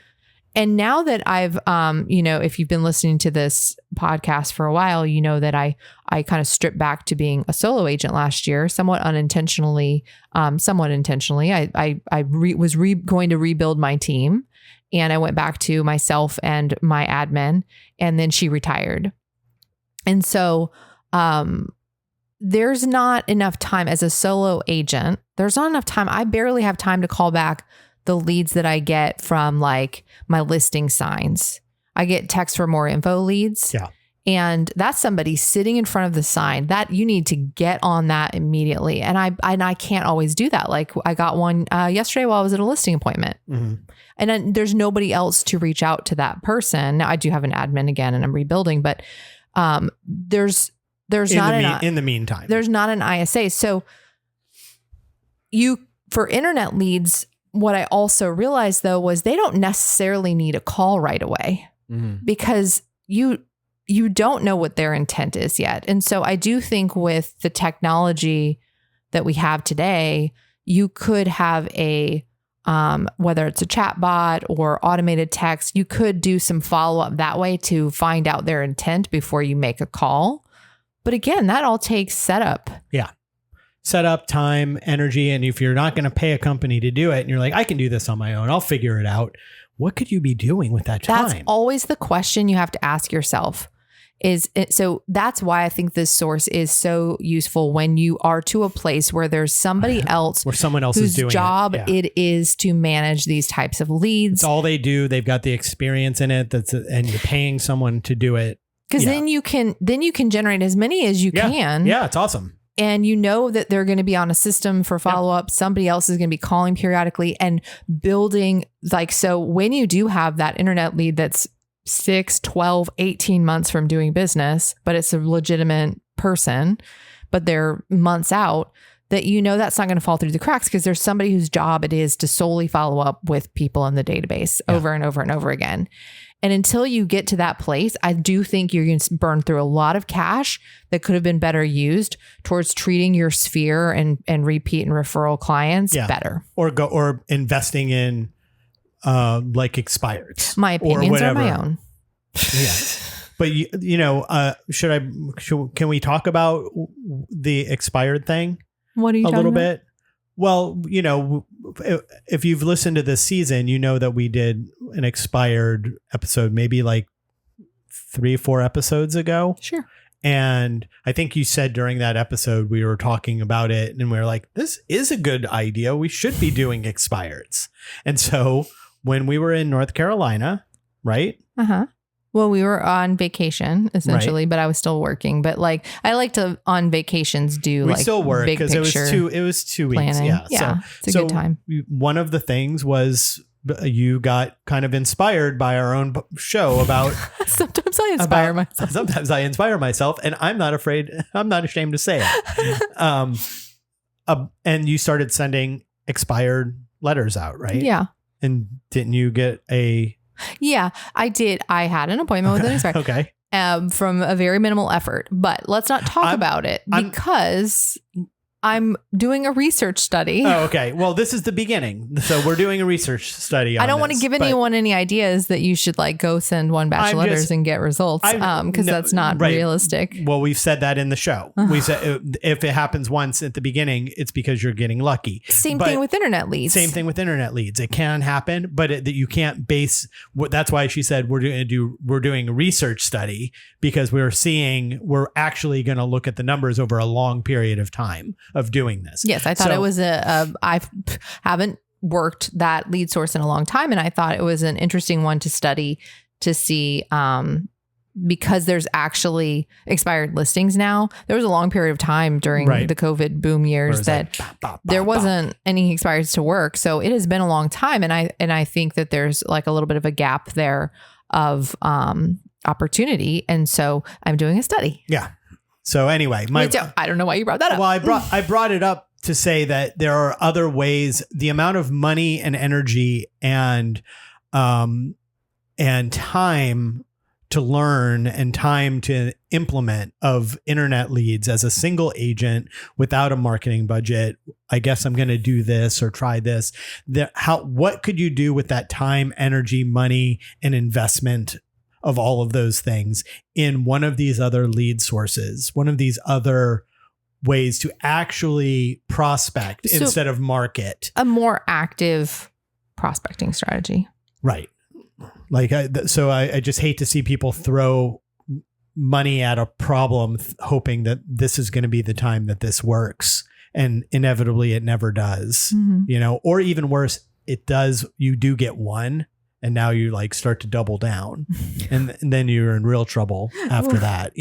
S1: And now that I've, if you've been listening to this podcast for a while, you know that I kind of stripped back to being a solo agent last year, somewhat intentionally. I was going to rebuild my team, and I went back to myself and my admin, and then she retired. And so there's not enough time as a solo agent. There's not enough time. I barely have time to call back the leads that I get from like my listing signs. I get texts for more info leads. Yeah. And that's somebody sitting in front of the sign that you need to get on that immediately. And I can't always do that. Like I got one yesterday while I was at a listing appointment. Mm-hmm. And then there's nobody else to reach out to that person. Now I do have an admin again and I'm rebuilding, but there's not
S2: in the meantime,
S1: there's not an ISA. So for internet leads, what I also realized though was they don't necessarily need a call right away, because you don't know what their intent is yet. And so I do think with the technology that we have today, you could have a whether it's a chat bot or automated text, you could do some follow-up that way to find out their intent before you make a call. But again, that all takes setup.
S2: Yeah. Setup, time, energy. And if you're not going to pay a company to do it and you're like, I can do this on my own, I'll figure it out. What could you be doing with that time?
S1: That's always the question you have to ask yourself. So that's why I think this source is so useful when you are to a place where there's somebody else
S2: where someone else is doing
S1: whose job
S2: it. Yeah.
S1: it is to manage these types of leads.
S2: It's all they do. They've got the experience in it. And you're paying someone to do it.
S1: Because then you can generate as many as you can.
S2: Yeah, it's awesome.
S1: And you know that they're going to be on a system for follow-up. Somebody else is going to be calling periodically and building so when you do have that internet lead that's 6, 12, 18 months from doing business, but it's a legitimate person, but they're months out, that that's not going to fall through the cracks because there's somebody whose job it is to solely follow up with people in the database over and over and over again. And until you get to that place, I do think you're going to burn through a lot of cash that could have been better used towards treating your sphere and repeat and referral clients better.
S2: Or investing in expireds.
S1: My opinions are my own.
S2: Yeah. But can we talk about the expired thing?
S1: What are you
S2: a
S1: talking
S2: little
S1: about?
S2: bit? Well, if you've listened to this season, you know that we did an expired episode, maybe like 3 or 4 episodes ago.
S1: Sure.
S2: And I think you said during that episode, we were talking about it and we were like, this is a good idea. We should be doing expireds. And so when we were in North Carolina, right?
S1: Uh-huh. Well, we were on vacation essentially, but I was still working. But I like to on vacations do
S2: still work because it was 2 weeks.
S1: Planning. Yeah. It's a good time.
S2: One of the things was you got kind of inspired by our own show about
S1: sometimes I inspire myself.
S2: Sometimes I inspire myself, and I'm not ashamed to say it. And you started sending expired letters out, right?
S1: Yeah.
S2: And didn't you get a...
S1: Yeah, I did. I had an appointment with an expired.
S2: Okay.
S1: From a very minimal effort, but let's not talk about it because I'm doing a research study.
S2: Oh, okay. Well, this is the beginning. So we're doing a research study on
S1: I don't want to give anyone any ideas that you should go send one batch of letters and get results because that's not realistic.
S2: Well, we've said that in the show. We said if it happens once at the beginning, it's because you're getting lucky.
S1: Same thing with internet leads.
S2: It can happen, but that you can't base. That's why she said we're doing a research study because we're actually going to look at the numbers over a long period of time of doing this.
S1: Yes, I thought it was I haven't worked that lead source in a long time, and I thought it was an interesting one to study to see because there's actually expired listings now. There was a long period of time during the COVID boom years that there wasn't any expireds to work. So it has been a long time, and I think that there's a little bit of a gap there of opportunity, and so I'm doing a study.
S2: Yeah. So anyway,
S1: I don't know why you brought that up.
S2: Well, I brought it up to say that there are other ways. The amount of money and energy and time to learn and time to implement of internet leads as a single agent without a marketing budget. I guess I'm going to do this or try this. What could you do with that time, energy, money, and investment of all of those things in one of these other lead sources, one of these other ways to actually prospect instead of market? A
S1: more active prospecting strategy.
S2: Right. I just hate to see people throw money at a problem hoping that this is going to be the time that this works. And inevitably it never does, or even worse, it does. You do get one. And now you start to double down and then you're in real trouble after that,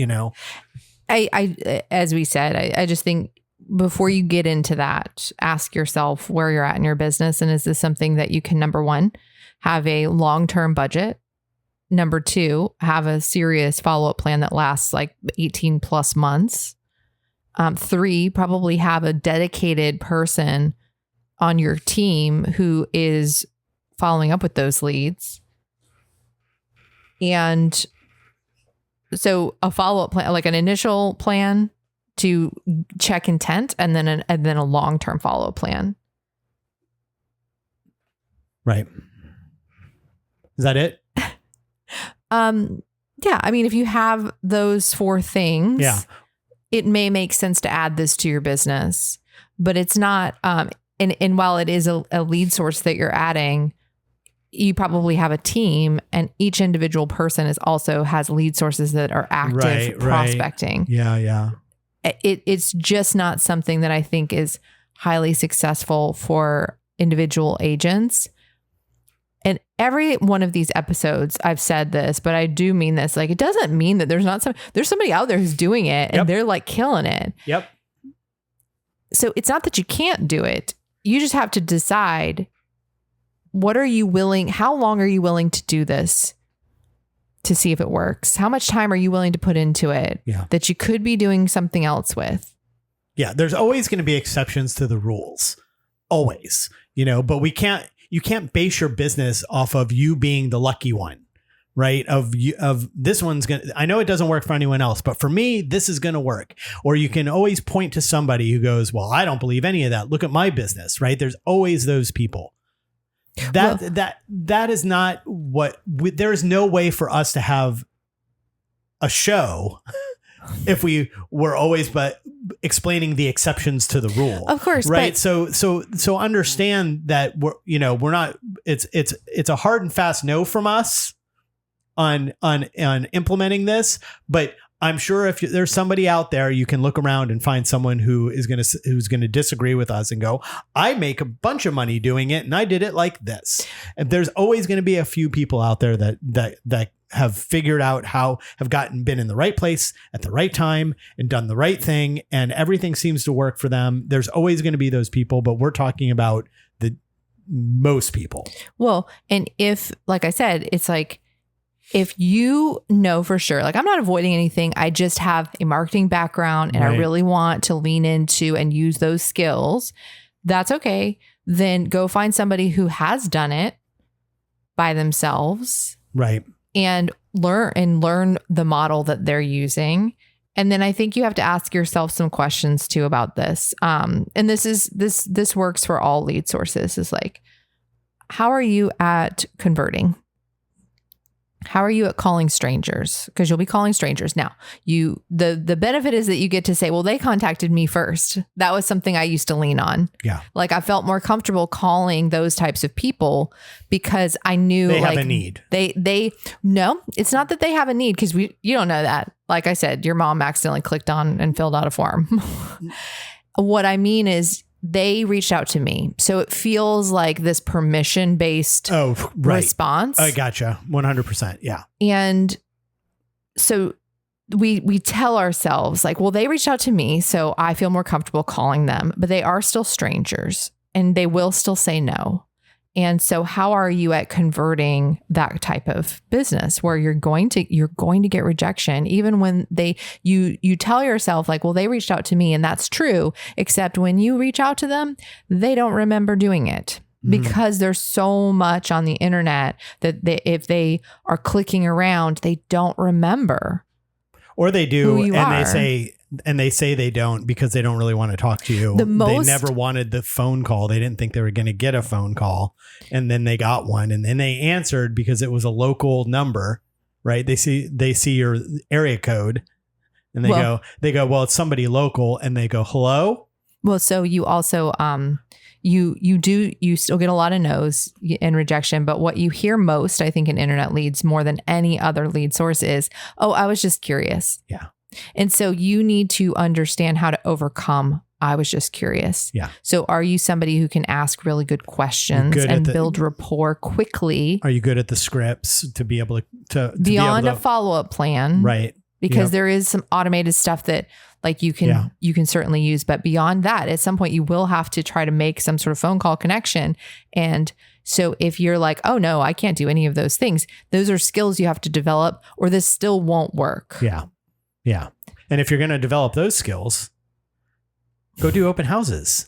S1: I as we said, I just think before you get into that, ask yourself where you're at in your business. And is this something that you can, number one, have a long-term budget? Number two, have a serious follow-up plan that lasts 18 plus months. 3, probably have a dedicated person on your team who is following up with those leads. And so a follow-up plan, an initial plan to check intent, and then a long-term follow-up plan.
S2: Right. Is that it?
S1: Yeah. I mean, if you have those 4 things,
S2: Yeah.
S1: it may make sense to add this to your business, but it's not. And while it is a lead source that you're adding, you probably have a team, and each individual person also has lead sources that are active prospecting.
S2: Right. Yeah.
S1: It's just not something that I think is highly successful for individual agents. And every one of these episodes, I've said this, but I do mean this. Like, it doesn't mean that there's somebody out there who's doing it and they're like killing it.
S2: Yep.
S1: So it's not that you can't do it. You just have to decide, how long are you willing to do this to see if it works? How much time are you willing to put into it that you could be doing something else with? Yeah.
S2: There's always going to be exceptions to the rules. Always, but you can't base your business off of you being the lucky one, right? Of this one's going to, I know it doesn't work for anyone else, but for me, this is going to work. Or you can always point to somebody who goes, well, I don't believe any of that. Look at my business, right? There's always those people. That is not what there is no way for us to have a show if we were always but explaining the exceptions to the rule.
S1: Of course,
S2: right? So understand that we're not. It's a hard and fast no from us on implementing this, but I'm sure if there's somebody out there, you can look around and find someone who's going to disagree with us and go, I make a bunch of money doing it and I did it like this. And there's always going to be a few people out there that have figured out been in the right place at the right time and done the right thing, and everything seems to work for them. There's always going to be those people, but we're talking about the most people. Well,
S1: and if, like I said, it's like, if you know for sure, like, I'm not avoiding anything, I just have a marketing background and I really want to lean into and use those skills, that's okay. Then go find somebody who has done it by themselves.
S2: Right.
S1: And learn the model that they're using. And then I think you have to ask yourself some questions too about this. And this works for all lead sources. Is like, how are you at converting? How are you at calling strangers? Because you'll be calling strangers. Now, the benefit is that you get to say, well, they contacted me first. That was something I used to lean on.
S2: Yeah.
S1: Like, I felt more comfortable calling those types of people because I knew
S2: they have a need.
S1: No, it's not that they have a need, because you don't know that. Like I said, your mom accidentally clicked on and filled out a form. What I mean is, they reached out to me. So it feels like this permission-based response.
S2: I gotcha. 100%. Yeah.
S1: And so we tell ourselves, like, well, they reached out to me, so I feel more comfortable calling them, but they are still strangers and they will still say no. And so how are you at converting that type of business where you're going to get rejection, even when you tell yourself, like, well, they reached out to me, and that's true, except when you reach out to them, they don't remember doing it. Because there's so much on the internet that if they are clicking around, they don't remember.
S2: Or they do, and they say they don't because they don't really want to talk to you. They never wanted the phone call. They didn't think they were going to get a phone call. And then they got one, and then they answered because it was a local number, right? They see your area code, and they go, well, it's somebody local, and they go, hello.
S1: Well, so you also, you still get a lot of no's and rejection, but what you hear most, I think, in internet leads more than any other lead source is, oh, I was just curious.
S2: Yeah.
S1: And so you need to understand how to overcome, I was just curious.
S2: Yeah.
S1: So are you somebody who can ask really good questions and build rapport quickly?
S2: Are you good at the scripts to be able to
S1: beyond a follow-up plan?
S2: Right.
S1: Because there is some automated stuff that, like, you can certainly use, but beyond that, at some point you will have to try to make some sort of phone call connection. And so if you're like, oh no, I can't do any of those things, those are skills you have to develop, or this still won't work.
S2: Yeah. Yeah. And if you're going to develop those skills, go do open houses.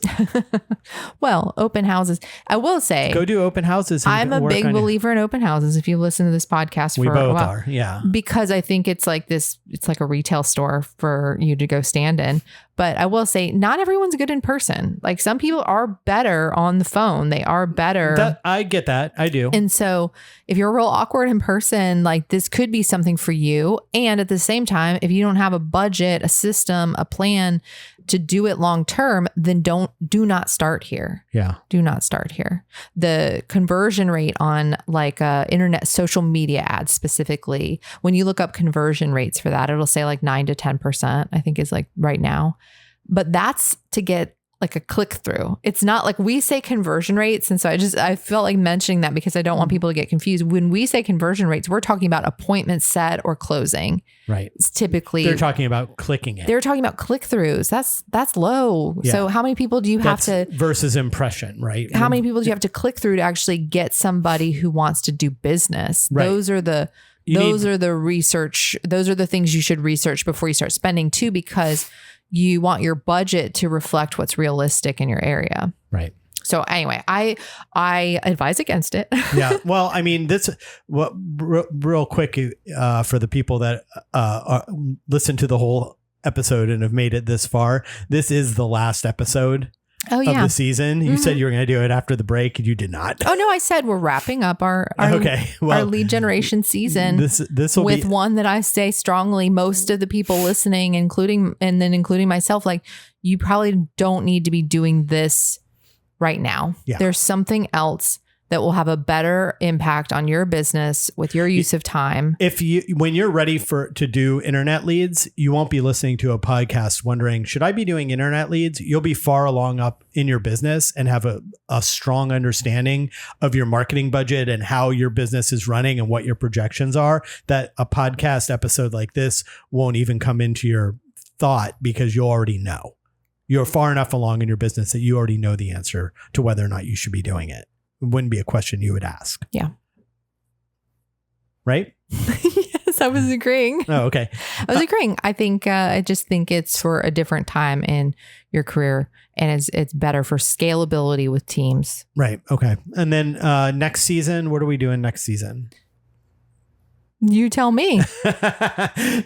S1: Well, open houses. I will say,
S2: go do open houses.
S1: I'm a big believer in open houses. If you listen to this podcast,
S2: we
S1: for
S2: both
S1: a while,
S2: are. Yeah.
S1: Because I think it's like a retail store for you to go stand in. But I will say not everyone's good in person. Like some people are better on the phone. They are better.
S2: I get that. I do.
S1: And so if you're real awkward in person, like this could be something for you. And at the same time, if you don't have a budget, a system, a plan to do it long term, then do not start here.
S2: Yeah.
S1: Do not start here. The conversion rate on like internet social media ads specifically, when you look up conversion rates for that, it'll say like 9 to 10%, I think is like right now. But that's to get like a click through. It's not like we say conversion rates. And so I felt like mentioning that because I don't want people to get confused. When we say conversion rates, we're talking about appointment set or closing.
S2: Right.
S1: It's typically
S2: they're talking about clicking it.
S1: They're talking about click throughs. That's low. Yeah. So how many people do you have to
S2: versus impression, right?
S1: How many people do you have to click through to actually get somebody who wants to do business?
S2: Right.
S1: Those are the research. Those are the things you should research before you start spending too, because you want your budget to reflect what's realistic in your area.
S2: Right.
S1: So anyway, I advise against it.
S2: Yeah. Well, I mean, real quick for the people that listen to the whole episode and have made it this far, this is the last episode of the season. You said you were going to do it after the break and you did not.
S1: Oh no, I said we're wrapping up our lead generation season.
S2: This will
S1: with
S2: be
S1: one that I say strongly, most of the people listening, including myself, like you probably don't need to be doing this right now.
S2: Yeah.
S1: There's something else that will have a better impact on your business with your use of time.
S2: When you're ready to do internet leads, you won't be listening to a podcast wondering, should I be doing internet leads? You'll be far along up in your business and have a strong understanding of your marketing budget and how your business is running and what your projections are, that a podcast episode like this won't even come into your thought because you already know. You're far enough along in your business that you already know the answer to whether or not you should be doing it. It wouldn't be a question you would ask.
S1: Yeah.
S2: Right?
S1: Yes, I was agreeing.
S2: Oh, okay.
S1: I was agreeing. I just think it's for a different time in your career and it's better for scalability with teams.
S2: Right. Okay. And then next season, what are we doing next season?
S1: You tell me.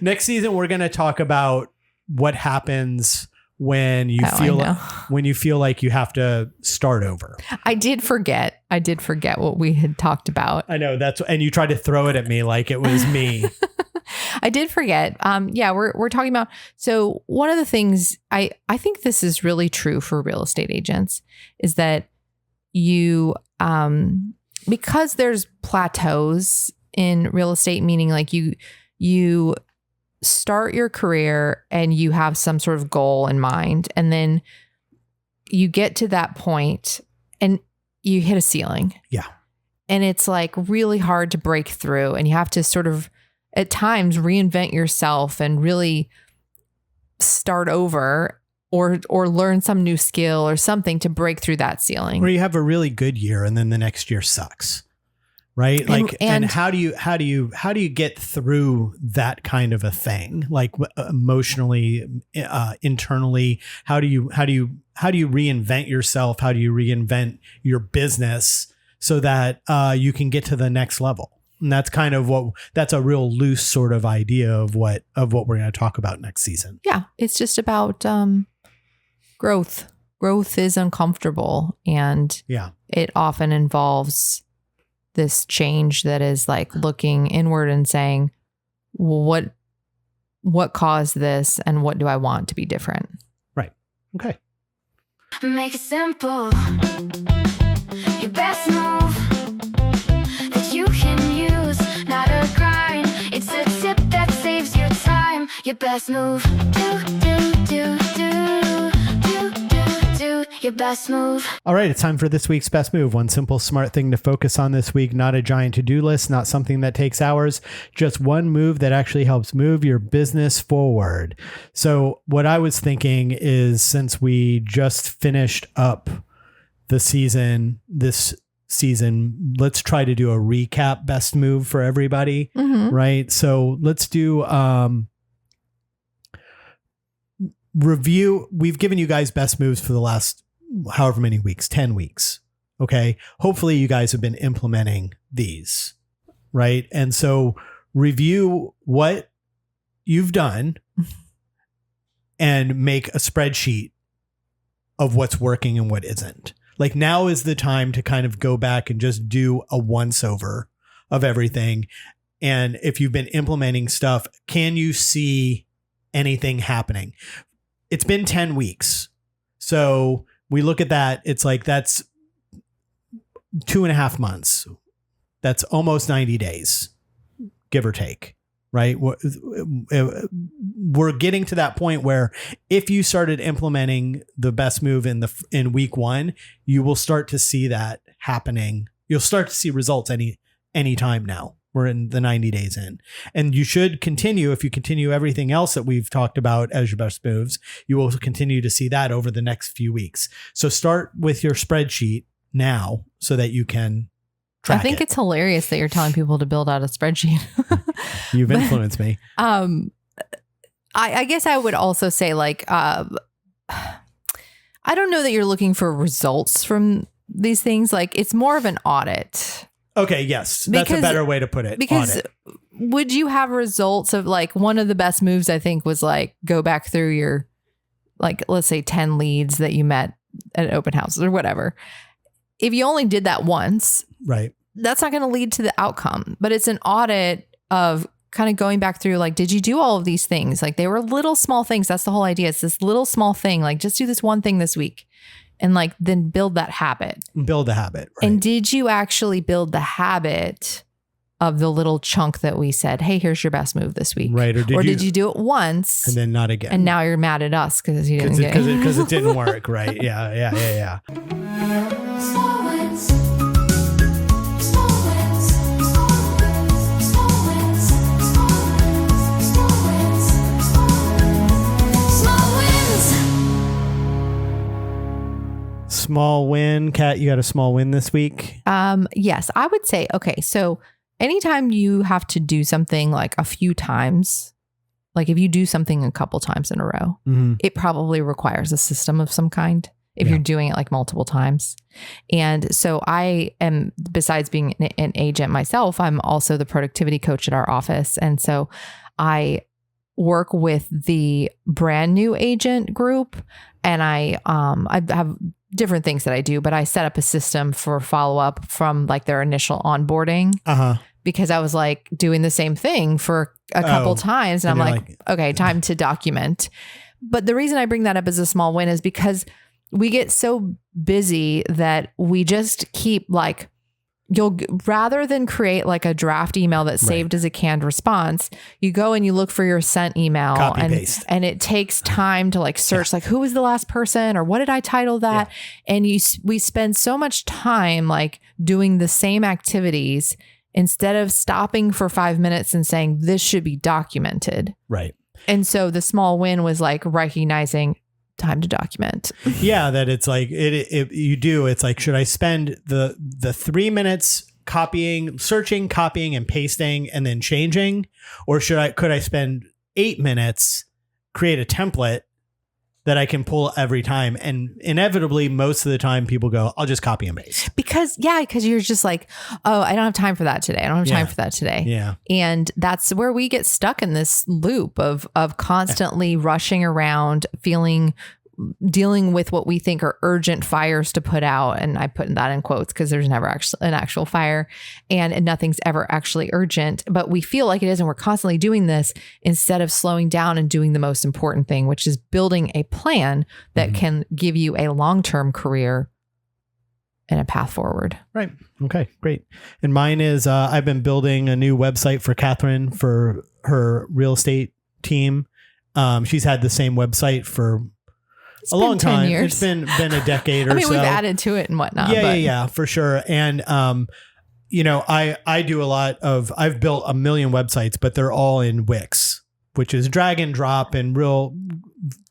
S2: Next season, we're going to talk about what happens when you feel like you have to start over.
S1: I did forget what we had talked about.
S2: I know and you tried to throw it at me like it was me.
S1: I did forget. We're talking about, so one of the things I think this is really true for real estate agents is that you, because there's plateaus in real estate, meaning like you start your career and you have some sort of goal in mind, and then you get to that point and you hit a ceiling.
S2: Yeah.
S1: And it's like really hard to break through, and you have to sort of at times reinvent yourself and really start over or learn some new skill or something to break through that ceiling.
S2: Or you have a really good year and then the next year sucks. Right. And how do you get through that kind of a thing? Like emotionally, internally, how do you reinvent yourself? How do you reinvent your business so that you can get to the next level? And that's kind of that's a real loose sort of idea of what we're going to talk about next season. Yeah.
S1: It's just about growth. Growth is uncomfortable, and it often involves this change that is like looking inward and saying, what caused this and what do I want to be different?
S2: Right. Okay.
S3: Make it simple. Your best move that you can use, not a grind. It's a tip that saves you time. Your best move. Do your best move.
S2: All right, it's time for this week's best move. One simple, smart thing to focus on this week, not a giant to-do list, not something that takes hours, just one move that actually helps move your business forward. So what I was thinking is, since we just finished up this season, let's try to do a recap best move for everybody, right? So let's do review. We've given you guys best moves for the last however many weeks, 10 weeks. Okay. Hopefully you guys have been implementing these, right? And so review what you've done and make a spreadsheet of what's working and what isn't. Like now is the time to kind of go back and just do a once over of everything. And if you've been implementing stuff, can you see anything happening? It's been 10 weeks. So we look at that. It's like, that's 2.5 months. That's almost 90 days, give or take. Right. We're getting to that point where if you started implementing the best move in week 1, you will start to see that happening. You'll start to see results any time now. We're in the 90 days in, and you should continue. If you continue everything else that we've talked about as your best moves, you will continue to see that over the next few weeks. So start with your spreadsheet now so that you can track
S1: I think it's hilarious that you're telling people to build out a spreadsheet.
S2: You've influenced me.
S1: I guess I would also say like, I don't know that you're looking for results from these things. Like it's more of an audit.
S2: Okay. Yes. That's a better way to put it.
S1: Because
S2: audit.
S1: Would you have results of like one of the best moves I think was like go back through your, like, let's say 10 leads that you met at open houses or whatever. If you only did that once,
S2: right,
S1: that's not going to lead to the outcome, but it's an audit of kind of going back through, like, did you do all of these things? Like they were little small things. That's the whole idea. It's this little small thing, like just do this one thing this week and like, then build that habit.
S2: Build the habit. Right.
S1: And did you actually build the habit of the little chunk that we said, hey, here's your best move this week?
S2: Right. Or did you
S1: do it once
S2: and then not again?
S1: And now you're mad at us because you didn't get it.
S2: Because it didn't work. Right. Yeah.
S3: Small wins. Small wins. Small wins. Small wins. Small wins. Small wins.
S2: Small win. Kat, you got a small win this week?
S1: Yes, I would say, okay, so anytime you have to do something like a few times, like if you do something a couple times in a row, it probably requires a system of some kind if you're doing it like multiple times. And so I am, besides being an agent myself, I'm also the productivity coach at our office. And so I work with the brand new agent group, and I have different things that I do, but I set up a system for follow-up from like their initial onboarding because I was like doing the same thing for a couple times. And I'm like, okay, time to document. But the reason I bring that up as a small win is because we get so busy that we just keep like, rather than create like a draft email that's saved as a canned response, you go and you look for your sent email and it takes time to like search, like who was the last person or what did I title that? Yeah. And we spend so much time like doing the same activities instead of stopping for 5 minutes and saying, this should be documented.
S2: Right.
S1: And so the small win was like recognizing time to document.
S2: Yeah, that it's like it's like, should I spend the 3 minutes searching, copying and pasting and then changing, or could I spend 8 minutes, create a template that I can pull every time? And inevitably most of the time people go, I'll just copy and paste. Because
S1: you're just like, oh, I don't have time for that today. I don't have time for that today.
S2: Yeah.
S1: And that's where we get stuck in this loop of constantly rushing around, dealing with what we think are urgent fires to put out. And I put that in quotes because there's never actually an actual fire and nothing's ever actually urgent, but we feel like it is. And we're constantly doing this instead of slowing down and doing the most important thing, which is building a plan that can give you a long-term career and a path forward.
S2: Right. Okay, great. And mine is, I've been building a new website for Kathryn for her real estate team. She's had the same website for a long time.
S1: Years.
S2: It's been a decade or so.
S1: I mean, we've added to it and whatnot.
S2: Yeah, for sure. And, I do I've built a million websites, but they're all in Wix, which is drag and drop and real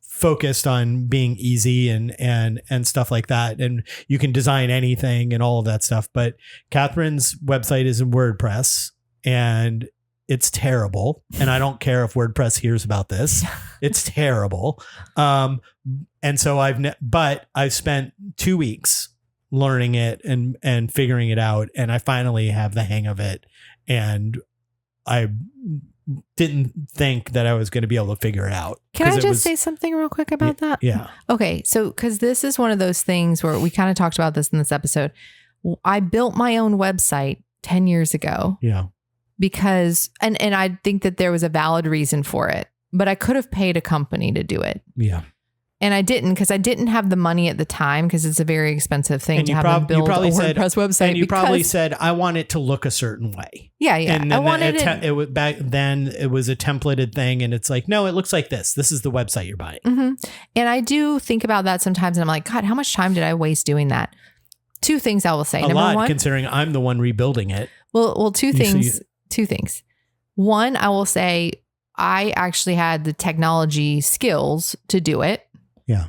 S2: focused on being easy and stuff like that. And you can design anything and all of that stuff. But Kathryn's website is in WordPress and it's terrible. And I don't care if WordPress hears about this. It's terrible. And so I've spent 2 weeks learning it and figuring it out. And I finally have the hang of it. And didn't think that I was going to be able to figure it out.
S1: Can I just say something real quick about that?
S2: Yeah.
S1: Okay. So, because this is one of those things where we kind of talked about this in this episode. I built my own website 10 years ago.
S2: Yeah.
S1: Because, and I think that there was a valid reason for it, but I could have paid a company to do it.
S2: Yeah.
S1: And I didn't, because I didn't have the money at the time, because it's a very expensive thing to have them build a WordPress website.
S2: And you probably said, I want it to look a certain way.
S1: Yeah, yeah.
S2: And then I wanted it was back then it was a templated thing, and it's like, no, it looks like this. This is the website you're buying.
S1: Mm-hmm. And I do think about that sometimes, and I'm like, God, how much time did I waste doing that? Two things I will say.
S2: Number one, considering I'm the one rebuilding it.
S1: Well, two things. One, I will say I actually had the technology skills to do it.
S2: Yeah.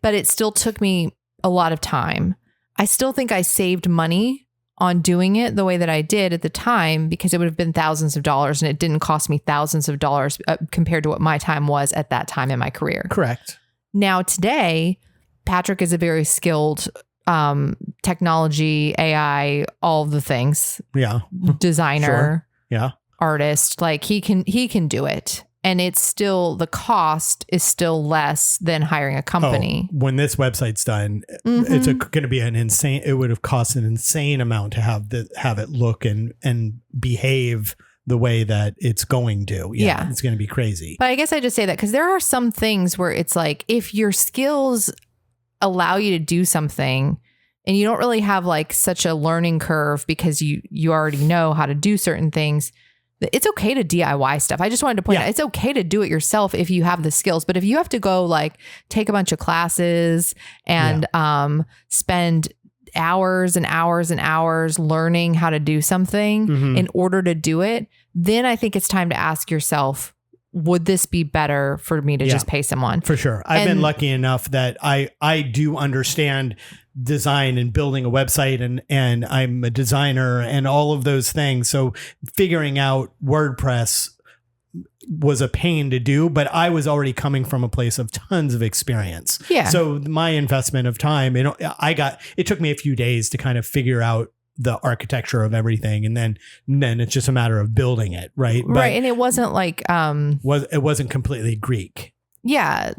S1: But it still took me a lot of time. I still think I saved money on doing it the way that I did at the time, because it would have been thousands of dollars, and it didn't cost me thousands of dollars compared to what my time was at that time in my career.
S2: Correct.
S1: Now today, Patrick is a very skilled technology, AI, all of the things.
S2: Yeah.
S1: Designer.
S2: Sure. Yeah.
S1: Artist. Like he can do it. And it's still, the cost is still less than hiring a company.
S2: Oh, when this website's done, it's going to be it would have cost an insane amount to have it look and behave the way that it's going to. Yeah. It's going to be crazy.
S1: But I guess I just say that because there are some things where it's like, if your skills allow you to do something and you don't really have like such a learning curve because you already know how to do certain things, it's okay to DIY stuff. I just wanted to point out, it's okay to do it yourself if you have the skills. But if you have to go like take a bunch of classes and spend hours and hours and hours learning how to do something in order to do it, then I think it's time to ask yourself, would this be better for me to just pay someone?
S2: For sure. I've been lucky enough that I do understand design and building a website, and I'm a designer and all of those things. So figuring out WordPress was a pain to do, but I was already coming from a place of tons of experience.
S1: Yeah.
S2: So my investment of time, it took me a few days to kind of figure out the architecture of everything, and then it's just a matter of building it, right?
S1: Right. And it wasn't like
S2: it wasn't completely Greek.
S1: Yeah.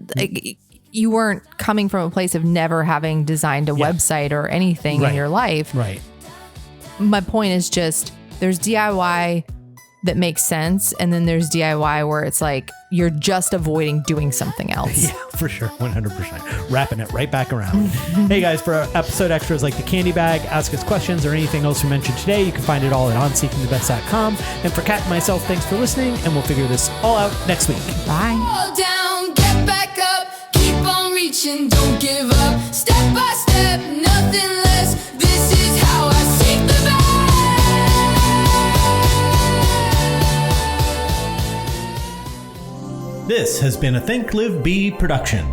S1: You weren't coming from a place of never having designed a website or anything in your life.
S2: Right.
S1: My point is just, there's DIY that makes sense, and then there's DIY where it's like you're just avoiding doing something else.
S2: Yeah, for sure. 100%. Wrapping it right back around. Hey guys, for episode extras like the candy bag, ask us questions, or anything else we mentioned today, you can find it all at onseekingthebest.com. And for Kat and myself, thanks for listening, and we'll figure this all out next week.
S1: Bye.
S3: Fall down, get back up, keep on reaching, don't give up. Step by step, nothing less. This is how I seek the best.
S2: This has been a Think, Live, Be production.